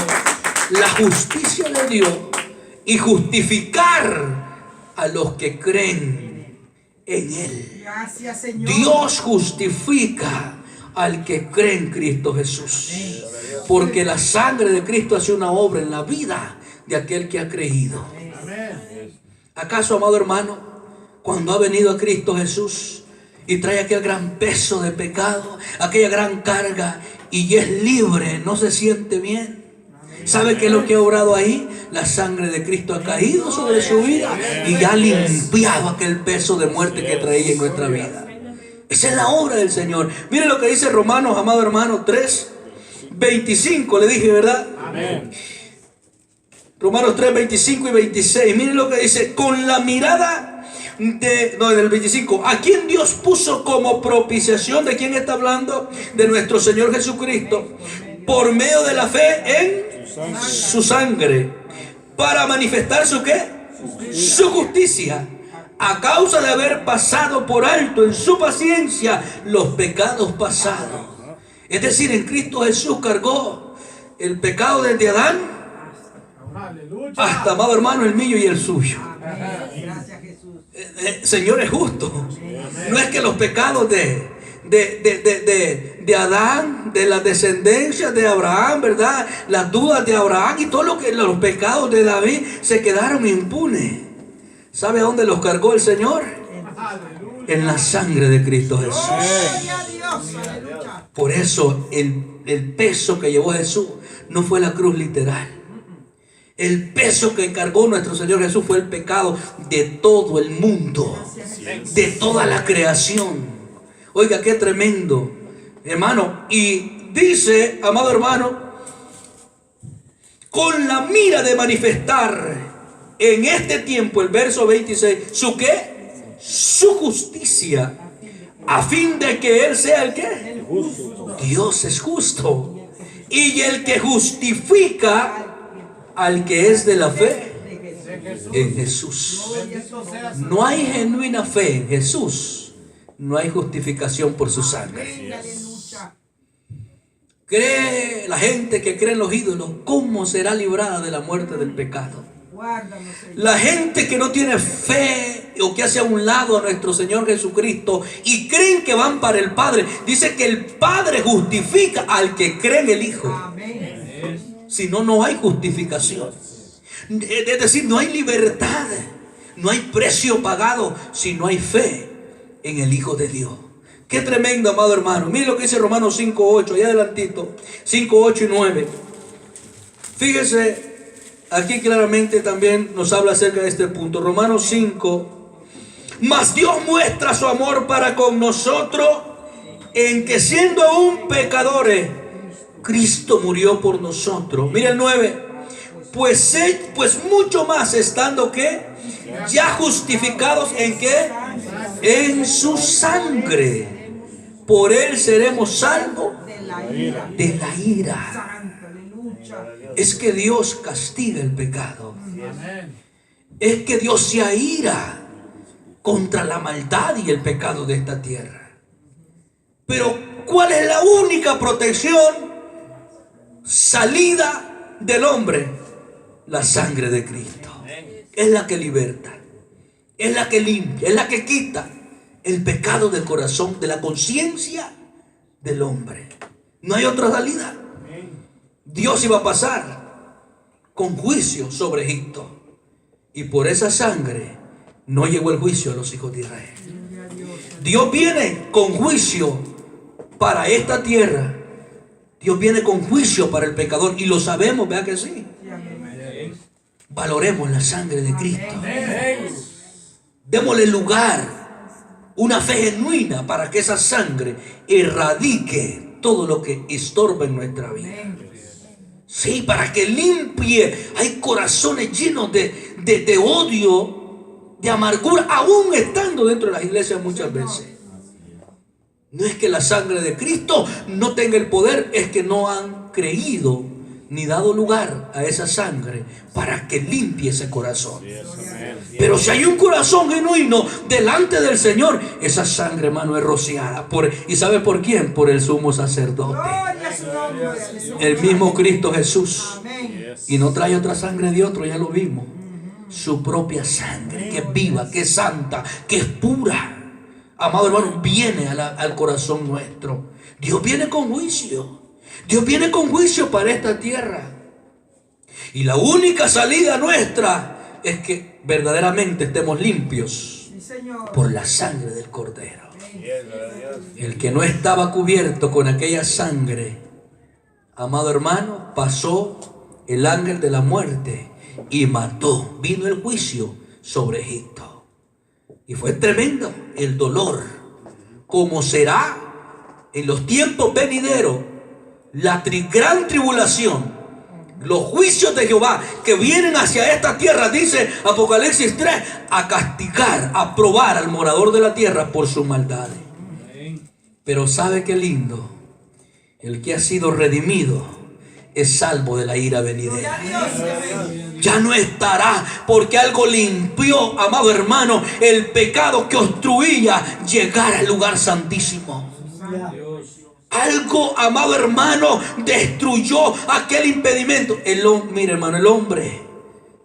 La justicia de Dios y justificar a los que creen en Él. Gracias, Señor. Dios justifica al que cree en Cristo Jesús. Porque la sangre de Cristo hace una obra en la vida de aquel que ha creído. ¿Acaso, amado hermano, cuando ha venido a Cristo Jesús y trae aquel gran peso de pecado, aquella gran carga, y es libre, no se siente bien? ¿Sabe qué es lo que ha obrado ahí? La sangre de Cristo ha caído sobre su vida y ha limpiado aquel peso de muerte que traía en nuestra vida. Esa es la obra del Señor. Mire lo que dice Romanos, amado hermano, 3, 25. Le dije, ¿verdad? Amén. Romanos 3, 25 y 26. Mire lo que dice: con la mirada del 25, ¿a quién Dios puso como propiciación? ¿De quién está hablando? De nuestro Señor Jesucristo, por medio de la fe en su sangre, para manifestar su ¿qué? Su justicia, a causa de haber pasado por alto en su paciencia los pecados pasados. Es decir, en Cristo Jesús cargó el pecado desde Adán hasta, amado hermano, el mío y el suyo. Señor es justo. No es que los pecados de Adán, de la descendencia de Abraham, ¿verdad? Las dudas de Abraham y todo los pecados de David se quedaron impunes. ¿Sabe a dónde los cargó el Señor? En la sangre de Cristo Jesús. Por eso el peso que llevó Jesús no fue la cruz literal. El peso que cargó nuestro Señor Jesús fue el pecado de todo el mundo, de toda la creación. Oiga, qué tremendo, hermano. Y dice, amado hermano, con la mira de manifestar en este tiempo, el verso 26, ¿su qué? Su justicia, a fin de que Él sea el que. Dios es justo. Y el que justifica al que es de la fe en Jesús. No hay genuina fe en Jesús, no hay justificación por su sangre. Cree la gente que cree en los ídolos, ¿cómo será librada de la muerte del pecado? La gente que no tiene fe o que hace a un lado a nuestro Señor Jesucristo y creen que van para el Padre, dice que el Padre justifica al que cree en el Hijo. Si no, no hay justificación. Es decir, no hay libertad, no hay precio pagado si no hay fe en el Hijo de Dios. Qué tremendo, amado hermano. Mire lo que dice Romanos 5:8, allá adelantito, 5:8 y 9. Fíjese, aquí claramente también nos habla acerca de este punto. Romanos 5. Mas Dios muestra su amor para con nosotros en que siendo aún pecadores, Cristo murió por nosotros. Mira el 9. Pues mucho más estando que ya justificados en qué, en su sangre, por Él seremos salvos de la ira. Es que Dios castiga el pecado. Es que Dios se aira contra la maldad y el pecado de esta tierra. Pero ¿cuál es la única protección, salida del hombre? La sangre de Cristo. Es la que liberta, es la que limpia, es la que quita el pecado del corazón, de la conciencia del hombre. No hay otra salida. Dios iba a pasar con juicio sobre Egipto, y por esa sangre no llegó el juicio a los hijos de Israel. Dios viene con juicio para esta tierra. Dios viene con juicio para el pecador, y lo sabemos, vea que sí. Valoremos la sangre de Cristo. Démosle lugar, una fe genuina, para que esa sangre erradique todo lo que estorba en nuestra vida. Sí, para que limpie. Hay corazones llenos de odio, de amargura, aún estando dentro de las iglesias muchas veces. No es que la sangre de Cristo no tenga el poder, es que no han creído ni dado lugar a esa sangre para que limpie ese corazón. Pero si hay un corazón genuino delante del Señor, esa sangre, hermano, es rociada ¿y sabe por quién? Por el sumo sacerdote, el mismo Cristo Jesús. Y no trae otra sangre de otro, ya lo vimos. Su propia sangre, que es viva, que es santa, que es pura. Amado hermano, viene al corazón nuestro. Dios viene con juicio. Dios viene con juicio para esta tierra. Y la única salida nuestra es que verdaderamente estemos limpios por la sangre del Cordero. El que no estaba cubierto con aquella sangre, amado hermano, pasó el ángel de la muerte y mató. Vino el juicio sobre Egipto. Y fue tremendo el dolor, como será en los tiempos venideros. La gran tribulación, los juicios de Jehová que vienen hacia esta tierra, dice Apocalipsis 3, a castigar, a probar al morador de la tierra por sus maldades. Pero ¿sabe qué lindo? El que ha sido redimido es salvo de la ira venidera. Ya no estará, porque algo limpió, amado hermano, el pecado que obstruía llegar al lugar santísimo. Algo, amado hermano, destruyó aquel impedimento. Mire, hermano, el hombre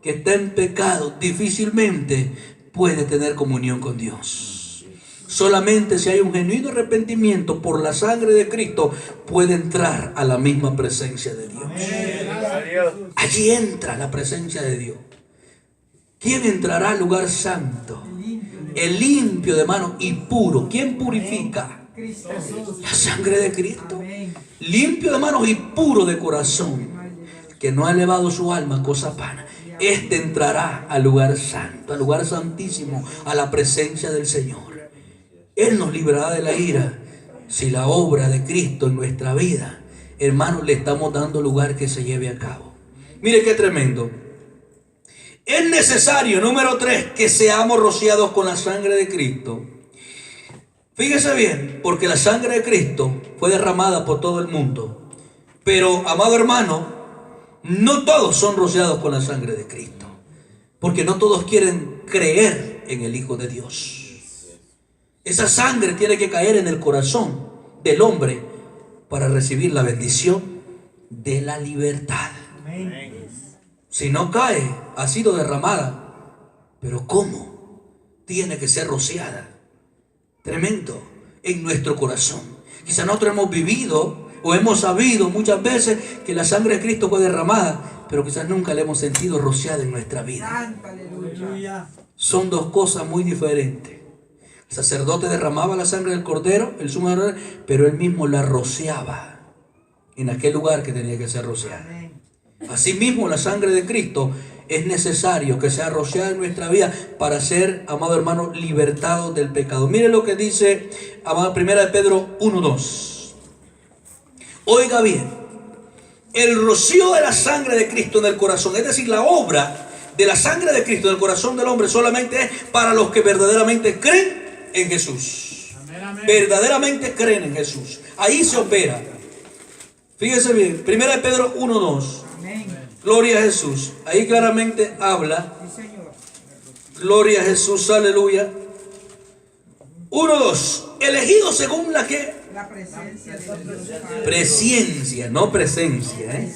que está en pecado difícilmente puede tener comunión con Dios. Solamente si hay un genuino arrepentimiento por la sangre de Cristo, puede entrar a la misma presencia de Dios. Allí entra la presencia de Dios. ¿Quién entrará al lugar santo? El limpio de manos y puro. ¿Quién purifica? La sangre de Cristo. Limpio de manos y puro de corazón, que no ha elevado su alma a cosa vana. Este entrará al lugar santo, al lugar santísimo, a la presencia del Señor. Él nos librará de la ira si la obra de Cristo en nuestra vida, hermanos, le estamos dando lugar que se lleve a cabo. Mire qué tremendo. Es necesario, número 3, que seamos rociados con la sangre de Cristo. Fíjese bien, porque la sangre de Cristo fue derramada por todo el mundo. Pero, amado hermano, no todos son rociados con la sangre de Cristo. Porque no todos quieren creer en el Hijo de Dios. Esa sangre tiene que caer en el corazón del hombre para recibir la bendición de la libertad. Si no cae, ha sido derramada. Pero ¿cómo? Tiene que ser rociada. Tremendo, en nuestro corazón. Quizá nosotros hemos vivido o hemos sabido muchas veces que la sangre de Cristo fue derramada, pero quizás nunca la hemos sentido rociada en nuestra vida. Son dos cosas muy diferentes. El sacerdote derramaba la sangre del cordero, el sumo sacerdote, pero él mismo la rociaba en aquel lugar que tenía que ser rociada. Asimismo, la sangre de Cristo es necesario que sea rociada en nuestra vida para ser, amado hermano, libertados del pecado. Mire lo que dice, amado, 1 de Pedro 1:2. Oiga bien, el rocío de la sangre de Cristo en el corazón, es decir, la obra de la sangre de Cristo en el corazón del hombre, solamente es para los que verdaderamente creen en Jesús. Verdaderamente creen en Jesús. Ahí se opera. Fíjese bien, 1 de Pedro 1:2. Gloria a Jesús. Ahí claramente habla. Gloria a Jesús, aleluya. 1:2. Elegido según la que presencia, no presencia,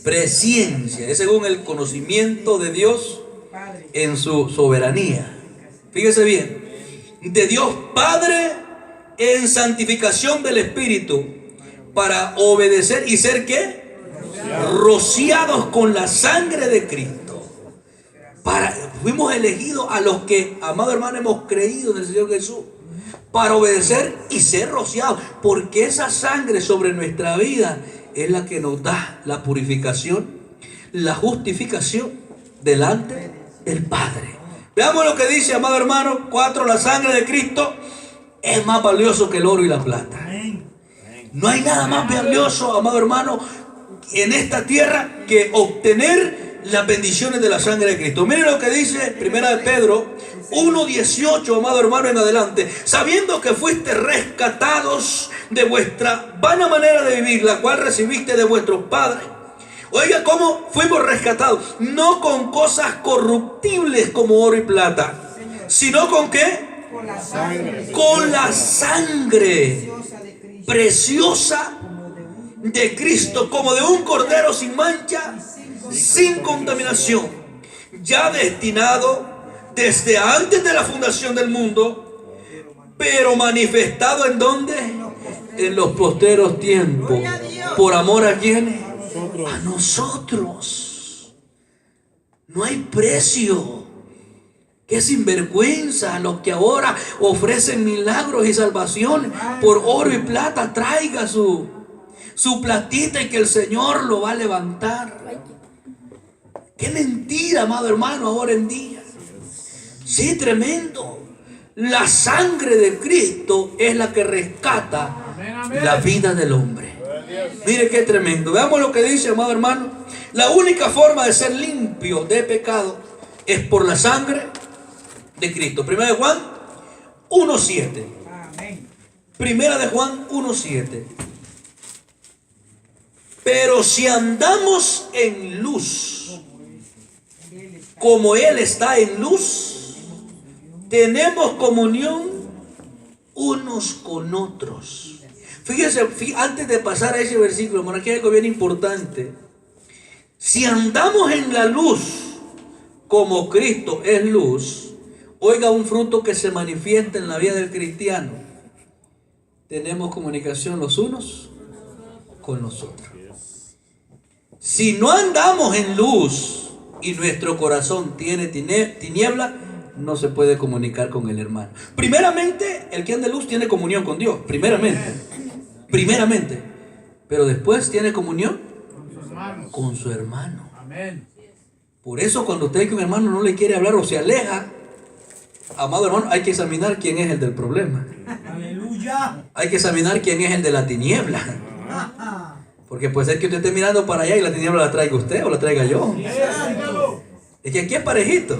presencia, es según el conocimiento de Dios en su soberanía. Fíjese bien, de Dios Padre en santificación del Espíritu, para obedecer y ser ¿qué? Rociados con la sangre de Cristo. Fuimos elegidos a los que, amado hermano, hemos creído en el Señor Jesús, para obedecer y ser rociados, porque esa sangre sobre nuestra vida es la que nos da la purificación, la justificación delante del Padre. Veamos lo que dice, amado hermano, 4. La sangre de Cristo es más valioso que el oro y la plata. No hay nada más valioso, amado hermano, en esta tierra que obtener las bendiciones de la sangre de Cristo. Miren lo que dice 1 de Pedro 1:18, amado hermano, en adelante. Sabiendo que fuiste rescatados de vuestra vana manera de vivir, la cual recibiste de vuestros padres. Oiga, ¿cómo fuimos rescatados? No con cosas corruptibles como oro y plata, sino ¿con qué? Con la sangre preciosa de Cristo, como de un cordero sin mancha, sin contaminación, ya destinado desde antes de la fundación del mundo, pero manifestado ¿en dónde? En los posteros tiempos. ¿Por amor a quién? A nosotros. No hay precio. Qué sinvergüenza a los que ahora ofrecen milagros y salvación por oro y plata. Traiga su platita y que el Señor lo va a levantar. Qué mentira, amado hermano, ahora en día. Sí, tremendo. La sangre de Cristo es la que rescata la vida del hombre. Mire qué tremendo. Veamos lo que dice, amado hermano. La única forma de ser limpio de pecado es por la sangre de Cristo. 1 de Juan 1:7. Primera de Juan 1:7. Pero si andamos en luz, como Él está en luz, tenemos comunión unos con otros. Fíjese, antes de pasar a ese versículo, hermano, aquí hay algo bien importante. Si andamos en la luz, como Cristo es luz, oiga, un fruto que se manifiesta en la vida del cristiano: tenemos comunicación los unos con los otros. Si no andamos en luz y nuestro corazón tiene tiniebla, no se puede comunicar con el hermano. Primeramente, el que anda en luz tiene comunión con Dios. Primeramente. Pero después tiene comunión con su hermano. Por eso cuando usted ve que un hermano no le quiere hablar o se aleja, amado hermano, hay que examinar quién es el del problema. Hay que examinar quién es el de la tiniebla. Porque puede ser que usted esté mirando para allá y la tiniebla la traiga usted o la traiga yo. Es que aquí es parejito.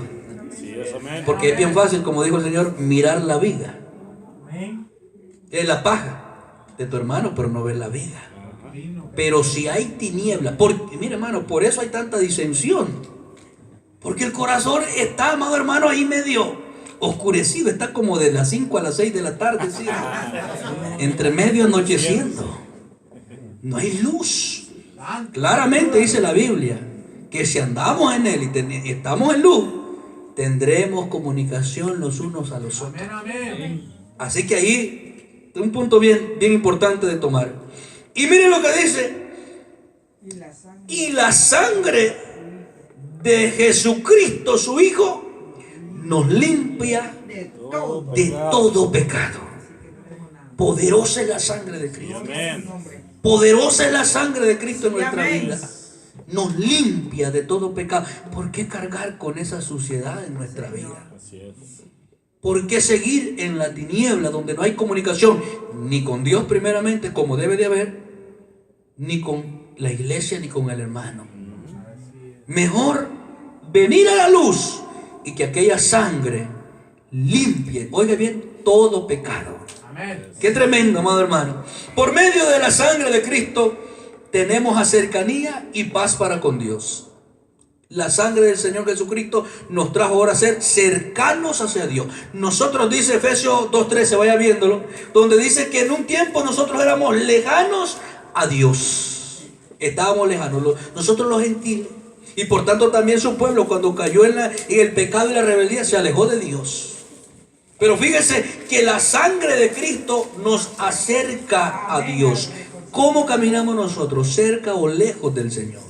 Porque es bien fácil, como dijo el Señor, mirar la vida. Es la paja de tu hermano, pero no ves la vida. Pero si hay tinieblas, porque mire hermano, por eso hay tanta disensión. Porque el corazón está, amado hermano, ahí medio oscurecido. Está como de las 5 a las 6 de la tarde, ¿sí? Entre medio anocheciendo. No hay luz. Claramente dice la Biblia que si andamos en Él y estamos en luz, tendremos comunicación los unos a los otros. Así que ahí un punto bien importante de tomar. Y miren lo que dice. Y la sangre de Jesucristo, su Hijo, nos limpia de todo pecado. Poderosa es la sangre de Cristo. Poderosa es la sangre de Cristo en nuestra vida. Nos limpia de todo pecado. ¿Por qué cargar con esa suciedad en nuestra vida? ¿Por qué seguir en la tiniebla donde no hay comunicación ni con Dios primeramente como debe de haber, ni con la iglesia ni con el hermano? Mejor venir a la luz y que aquella sangre limpie, oiga bien, todo pecado. Qué tremendo, amado hermano. Por medio de la sangre de Cristo tenemos cercanía y paz para con Dios. La sangre del Señor Jesucristo nos trajo ahora a ser cercanos hacia Dios. Nosotros, dice Efesios 2:13, vaya viéndolo, donde dice que en un tiempo nosotros éramos lejanos a Dios. Estábamos lejanos, nosotros los gentiles. Y por tanto también su pueblo, cuando cayó en el pecado y la rebeldía, se alejó de Dios. Pero fíjense que la sangre de Cristo nos acerca a Dios. ¿Cómo caminamos nosotros? ¿Cerca o lejos del Señor?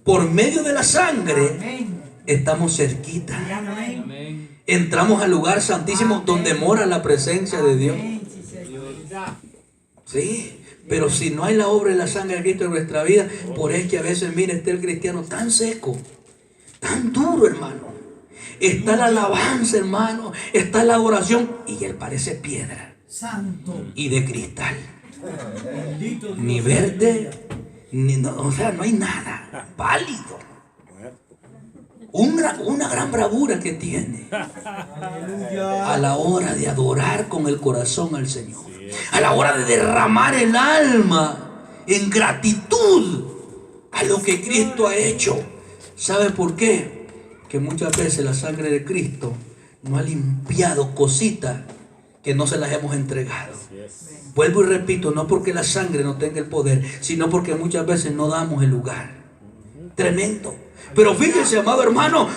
Por medio de la sangre estamos cerquita. Entramos al lugar santísimo donde mora la presencia de Dios. Sí, pero si no hay la obra de la sangre de Cristo en nuestra vida, por eso que a veces, mire, está el cristiano tan seco, tan duro, hermano. Está la alabanza, hermano, está la oración y él parece piedra y de cristal. Ni verde, o sea, no hay nada, pálido. Una gran bravura que tiene a la hora de adorar con el corazón al Señor, a la hora de derramar el alma en gratitud a lo que Cristo ha hecho. ¿Sabe por qué? Que muchas veces la sangre de Cristo no ha limpiado cositas que no se las hemos entregado. Vuelvo y repito, no porque la sangre no tenga el poder, sino porque muchas veces no damos el lugar. Tremendo. Pero fíjense, amado hermano,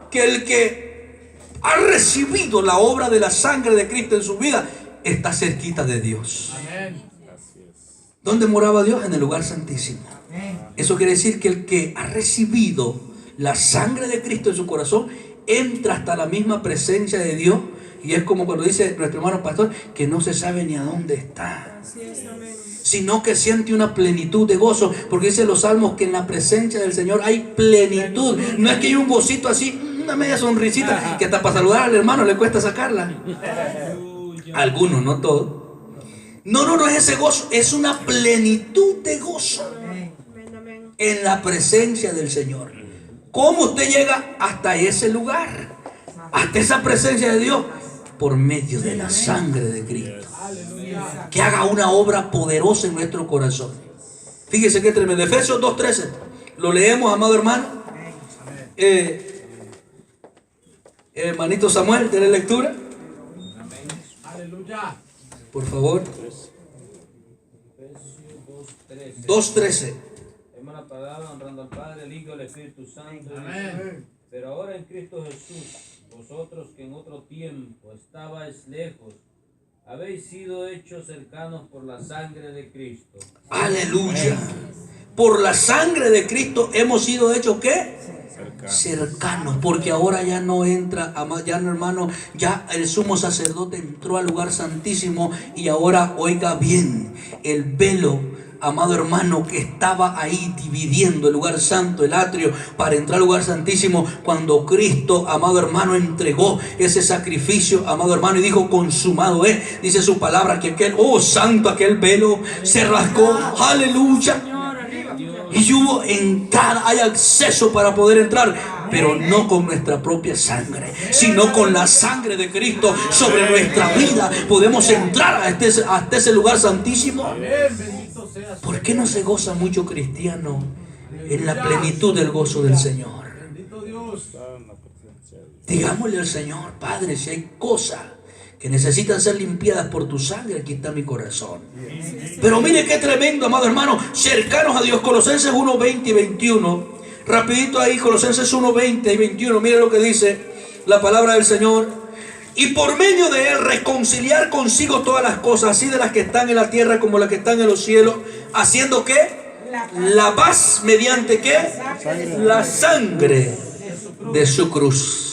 que el que ha recibido la obra de la sangre de Cristo en su vida está cerquita de Dios. ¿Dónde moraba Dios? En el lugar santísimo. Eso quiere decir que el que ha recibido la sangre de Cristo en su corazón entra hasta la misma presencia de Dios. Y es como cuando dice nuestro hermano pastor, que no se sabe ni a dónde está, sino que siente una plenitud de gozo, porque dice los salmos que en la presencia del Señor hay plenitud. No es que hay un gocito así, una media sonrisita, que hasta para saludar al hermano le cuesta sacarla. Algunos, no todos. No es ese gozo, es una plenitud de gozo en la presencia del Señor. ¿Cómo usted llega hasta ese lugar? Hasta esa presencia de Dios. Por medio de la sangre de Cristo. Que haga una obra poderosa en nuestro corazón. Fíjese qué tremendo. Efesios 2:13. Lo leemos, amado hermano. Hermanito Samuel, de la lectura. Por favor. 2:13. Hemos la palabra honrando al Padre, al Hijo y al Espíritu Santo. Amén. Pero ahora en Cristo Jesús, vosotros que en otro tiempo estabais lejos, habéis sido hechos cercanos por la sangre de Cristo. Aleluya. Por la sangre de Cristo hemos sido hechos ¿qué? Cercanos. Porque ahora ya no entra, ya no, hermano, ya el sumo sacerdote entró al lugar santísimo y ahora, oiga bien, el velo, amado hermano, que estaba ahí dividiendo el lugar santo, el atrio, para entrar al lugar santísimo, cuando Cristo, amado hermano, entregó ese sacrificio, amado hermano, y dijo, consumado es, dice su palabra, que aquel, oh santo, aquel velo se rasgó, aleluya. Y hubo entrada, hay acceso para poder entrar, pero no con nuestra propia sangre, sino con la sangre de Cristo sobre nuestra vida. Podemos entrar hasta ese lugar santísimo. ¿Por qué no se goza mucho cristiano en la plenitud del gozo del Señor? Digámosle al Señor: Padre, si hay cosas que necesitan ser limpiadas por tu sangre, aquí está mi corazón. Pero mire qué tremendo, amado hermano, cercanos a Dios. Colosenses 1, 20 y 21. Rapidito ahí, Colosenses 1, 20 y 21. Mire lo que dice la palabra del Señor. Y por medio de él reconciliar consigo todas las cosas, así de las que están en la tierra como las que están en los cielos, haciendo ¿qué? La paz mediante ¿qué? La sangre de su cruz.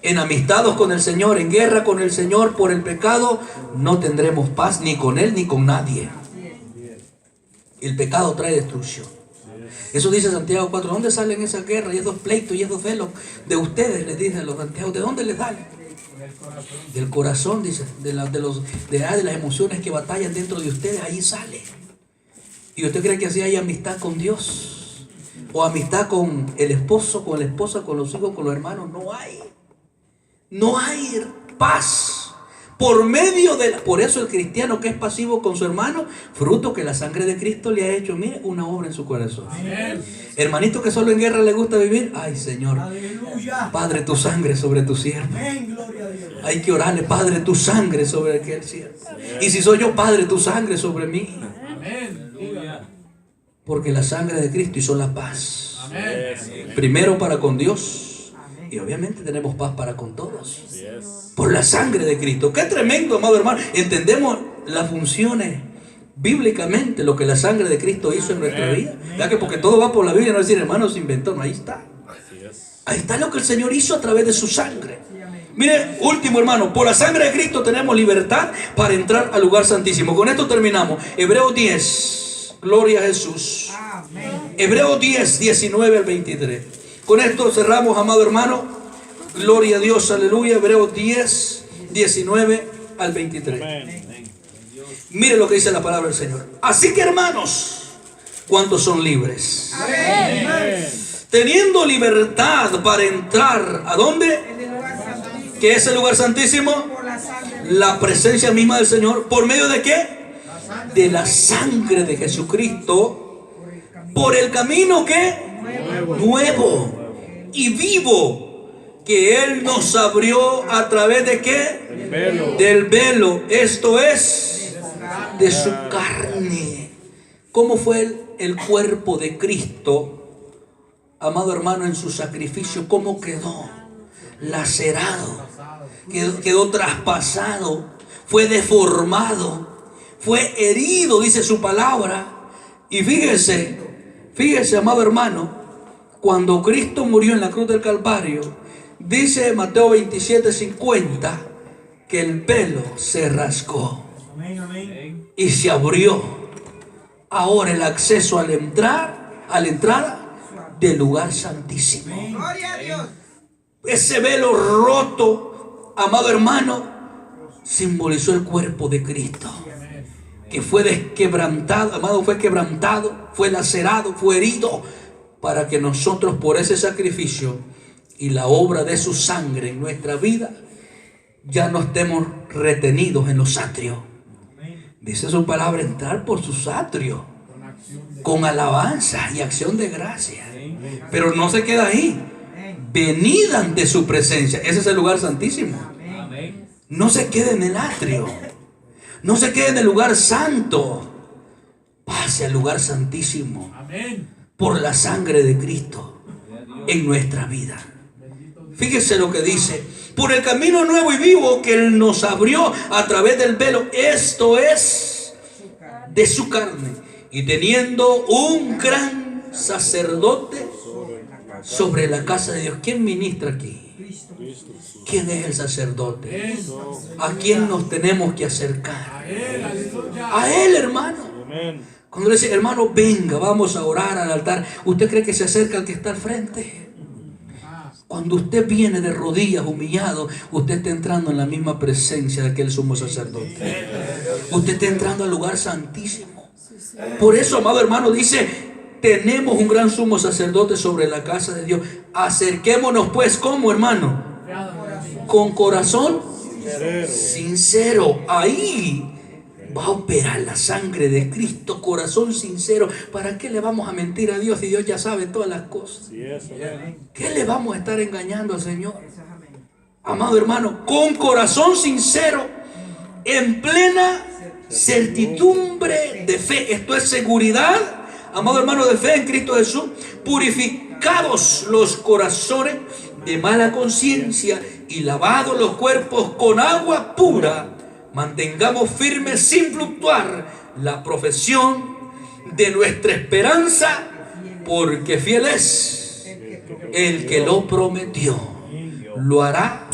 Enamistados con el Señor, en guerra con el Señor por el pecado, no tendremos paz ni con Él ni con nadie. El pecado trae destrucción. Eso dice Santiago 4. ¿Dónde salen esas guerras y esos pleitos y esos celos de ustedes? Les dicen los Santiago. ¿De dónde les salen? Del corazón, dice, de las emociones que batallan dentro de ustedes. Ahí sale. ¿Y usted cree que así hay amistad con Dios? ¿O amistad con el esposo, con la esposa, con los hijos, con los hermanos? No hay. No hay paz. Por eso el cristiano que es pasivo con su hermano, fruto que la sangre de Cristo le ha hecho, mire, una obra en su corazón. Amén. Hermanito que solo en guerra le gusta vivir, ay Señor, aleluya. Padre, tu sangre sobre tu siervo. Hay que orarle: Padre, tu sangre sobre aquel siervo. Y si soy yo, Padre, tu sangre sobre mí. Amén. Porque la sangre de Cristo hizo la paz. Amén. Primero para con Dios. Y obviamente tenemos paz para con todos. Por la sangre de Cristo. Qué tremendo, amado hermano. Entendemos las funciones bíblicamente, lo que la sangre de Cristo hizo en nuestra vida. Ya que porque todo va por la Biblia, no es decir, hermano, se inventó. No, ahí está. Ahí está lo que el Señor hizo a través de su sangre. Mire, último hermano, por la sangre de Cristo tenemos libertad para entrar al lugar santísimo. Con esto terminamos. Hebreos 10. Gloria a Jesús. Hebreos 10, 19 al 23. Con esto cerramos, amado hermano. Gloria a Dios, aleluya. Hebreos 10, 19 al 23. Mire lo que dice la palabra del Señor. Así que, hermanos, ¿cuántos son libres? Amén. Teniendo libertad para entrar, ¿a dónde? ¿Qué es el lugar santísimo? La presencia misma del Señor. ¿Por medio de qué? De la sangre de Jesucristo. Por el camino que nuevo y vivo que Él nos abrió a través de ¿qué? Del velo. Esto es de su carne. ¿Cómo fue el cuerpo de Cristo, amado hermano, en su sacrificio? ¿Cómo quedó? Lacerado, quedó traspasado, fue deformado, fue herido, dice su palabra. Y fíjese, amado hermano, cuando Cristo murió en la cruz del Calvario, dice Mateo 27:50, que el velo se rasgó y se abrió. Ahora el acceso a la entrada del lugar santísimo. Gloria a Dios. Ese velo roto, amado hermano, simbolizó el cuerpo de Cristo, que fue desquebrantado, amado, fue quebrantado, fue lacerado, fue herido, para que nosotros, por ese sacrificio y la obra de su sangre en nuestra vida, ya no estemos retenidos en los atrios. Dice su palabra: entrar por sus atrios con alabanza y acción de gracia. Pero no se queda ahí. Venid ante su presencia. Ese es el lugar santísimo. No se quede en el atrio. No se quede en el lugar santo. Pase al lugar santísimo. Por la sangre de Cristo en nuestra vida. Fíjese lo que dice: por el camino nuevo y vivo que Él nos abrió a través del velo. Esto es de su carne. Y teniendo un gran sacerdote sobre la casa de Dios. ¿Quién ministra aquí? ¿Quién es el sacerdote? ¿A quién nos tenemos que acercar? A Él, hermano. Cuando le dice: hermano, venga, vamos a orar al altar, ¿usted cree que se acerca al que está al frente? Cuando usted viene de rodillas, humillado, usted está entrando en la misma presencia de aquel sumo sacerdote. Usted está entrando al lugar santísimo. Por eso, amado hermano, dice: tenemos un gran sumo sacerdote sobre la casa de Dios. Acerquémonos pues, ¿cómo, hermano? Con corazón sincero. Ahí va a operar la sangre de Cristo, corazón sincero. ¿Para qué le vamos a mentir a Dios si Dios ya sabe todas las cosas? ¿Qué le vamos a estar engañando al Señor? Amado hermano, con corazón sincero, en plena certidumbre de fe. Esto es seguridad, amado hermano, de fe en Cristo Jesús. Purificados los corazones de mala conciencia y lavados los cuerpos con agua pura, mantengamos firme sin fluctuar la profesión de nuestra esperanza, porque fiel es el que lo prometió. Lo hará,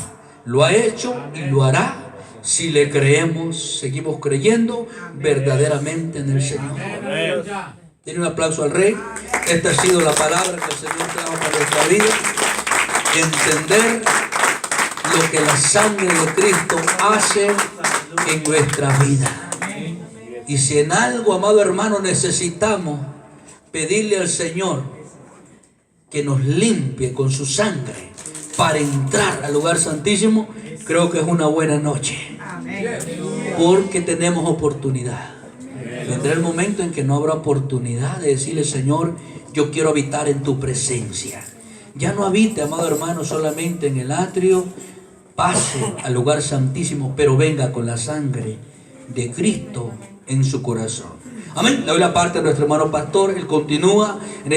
lo ha hecho y lo hará si le creemos, seguimos creyendo verdaderamente en el Señor. Denle un aplauso al Rey. Esta ha sido la palabra que el Señor trajo para nuestra vida. Entender lo que la sangre de Cristo hace en nuestra vida. Y si en algo, amado hermano, necesitamos pedirle al Señor que nos limpie con su sangre para entrar al lugar santísimo, creo que es una buena noche. Porque tenemos oportunidad. Vendrá el momento en que no habrá oportunidad de decirle: Señor, yo quiero habitar en tu presencia. Ya no habite, amado hermano, solamente en el atrio. Pase al lugar santísimo, pero venga con la sangre de Cristo en su corazón. Amén. Le doy la parte a nuestro hermano pastor. Él continúa en